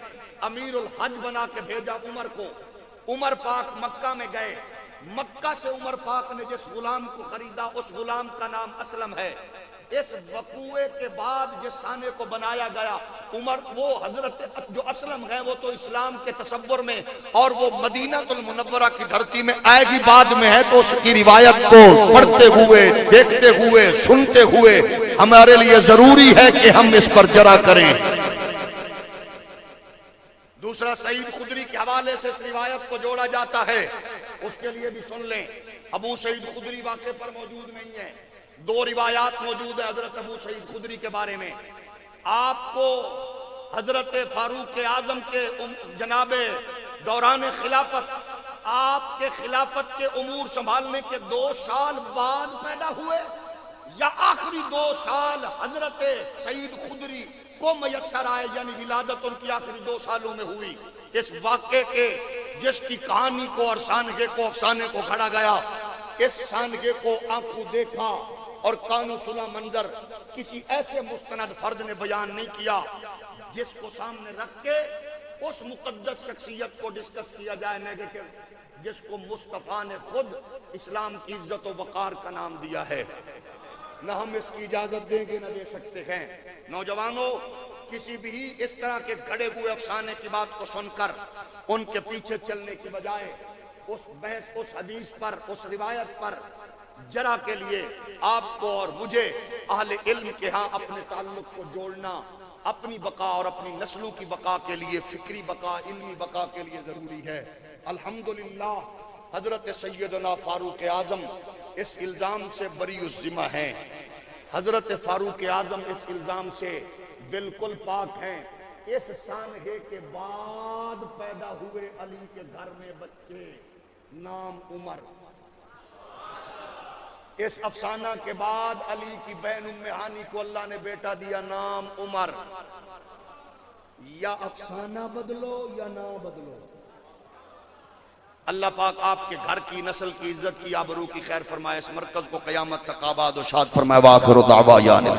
امیر الحج بنا کے بھیجا عمر کو۔ عمر پاک مکہ میں گئے، مکہ سے عمر پاک نے جس غلام کو خریدا اس غلام کا نام اسلم ہے۔ اس وقوعے کے بعد جس سانے کو بنایا گیا، عمر وہ حضرت جو اسلم ہے وہ تو اسلام کے تصور میں اور وہ مدینہ المنورہ کی دھرتی میں آئے گی بعد میں ہے، تو اس کی روایت کو پڑھتے ہوئے، دیکھتے ہوئے، سنتے ہوئے ہمارے لیے ضروری ہے کہ ہم اس پر جرا کریں۔ دوسرا سعید خدری کے حوالے سے اس روایت کو جوڑا جاتا ہے، اس کے لیے بھی سن لیں۔ ابو سعید خدری واقعے پر موجود نہیں ہے، 2 روایات موجود ہے حضرت ابو سعید خدری کے بارے میں۔ آپ کو حضرت فاروق اعظم کے جناب دوران خلافت، آپ کے خلافت کے امور سنبھالنے کے 2 سال بعد پیدا ہوئے، یا آخری 2 سال حضرت سعید خدری کو میسر آئے، یعنی ولادت ان کی آخری 2 سالوں میں ہوئی۔ اس واقعے کے جس کی کہانی کو اور سانحے کو، افسانے کو گھڑا گیا، اس سانحے کو آنکھوں دیکھا اور کانوں سنا منظر کسی ایسے مستند فرد نے بیان نہیں کیا جس کو سامنے رکھ کے اس مقدس شخصیت کو ڈسکس کیا جائے نیگیٹو، جس کو مصطفیٰ نے خود اسلام کی عزت و وقار کا نام دیا ہے۔ نہ ہم اس کی اجازت دیں گے نہ دے سکتے ہیں۔ نوجوانوں، کسی بھی اس طرح کے گھڑے ہوئے افسانے کی بات کو سن کر ان کے پیچھے چلنے کی بجائے اس بحث، اس حدیث پر، اس روایت پر جرا کے لیے آپ کو اور مجھے اہل علم کے ہاں اپنے تعلق کو جوڑنا اپنی بقا اور اپنی نسلوں کی بقا کے لیے، فکری بقا، علمی بقا کے لیے ضروری ہے۔ الحمدللہ حضرت سیدنا فاروق اعظم اس الزام سے بری الذمہ ہیں۔ حضرت فاروق اعظم اس الزام سے بالکل پاک ہیں۔ اس سانحے کے بعد پیدا ہوئے علی کے گھر میں بچے، نام عمر۔ اس افسانہ کے بعد علی کی بہن ام ہانی کو اللہ نے بیٹا دیا، نام عمر۔ یا افسانہ بدلو یا نہ بدلو۔ اللہ پاک آپ کے گھر کی، نسل کی عزت کی، آبرو کی خیر فرمائے، اس مرکز کو قیامت تک آباد و شاد فرمائے۔ وآخر دعوانا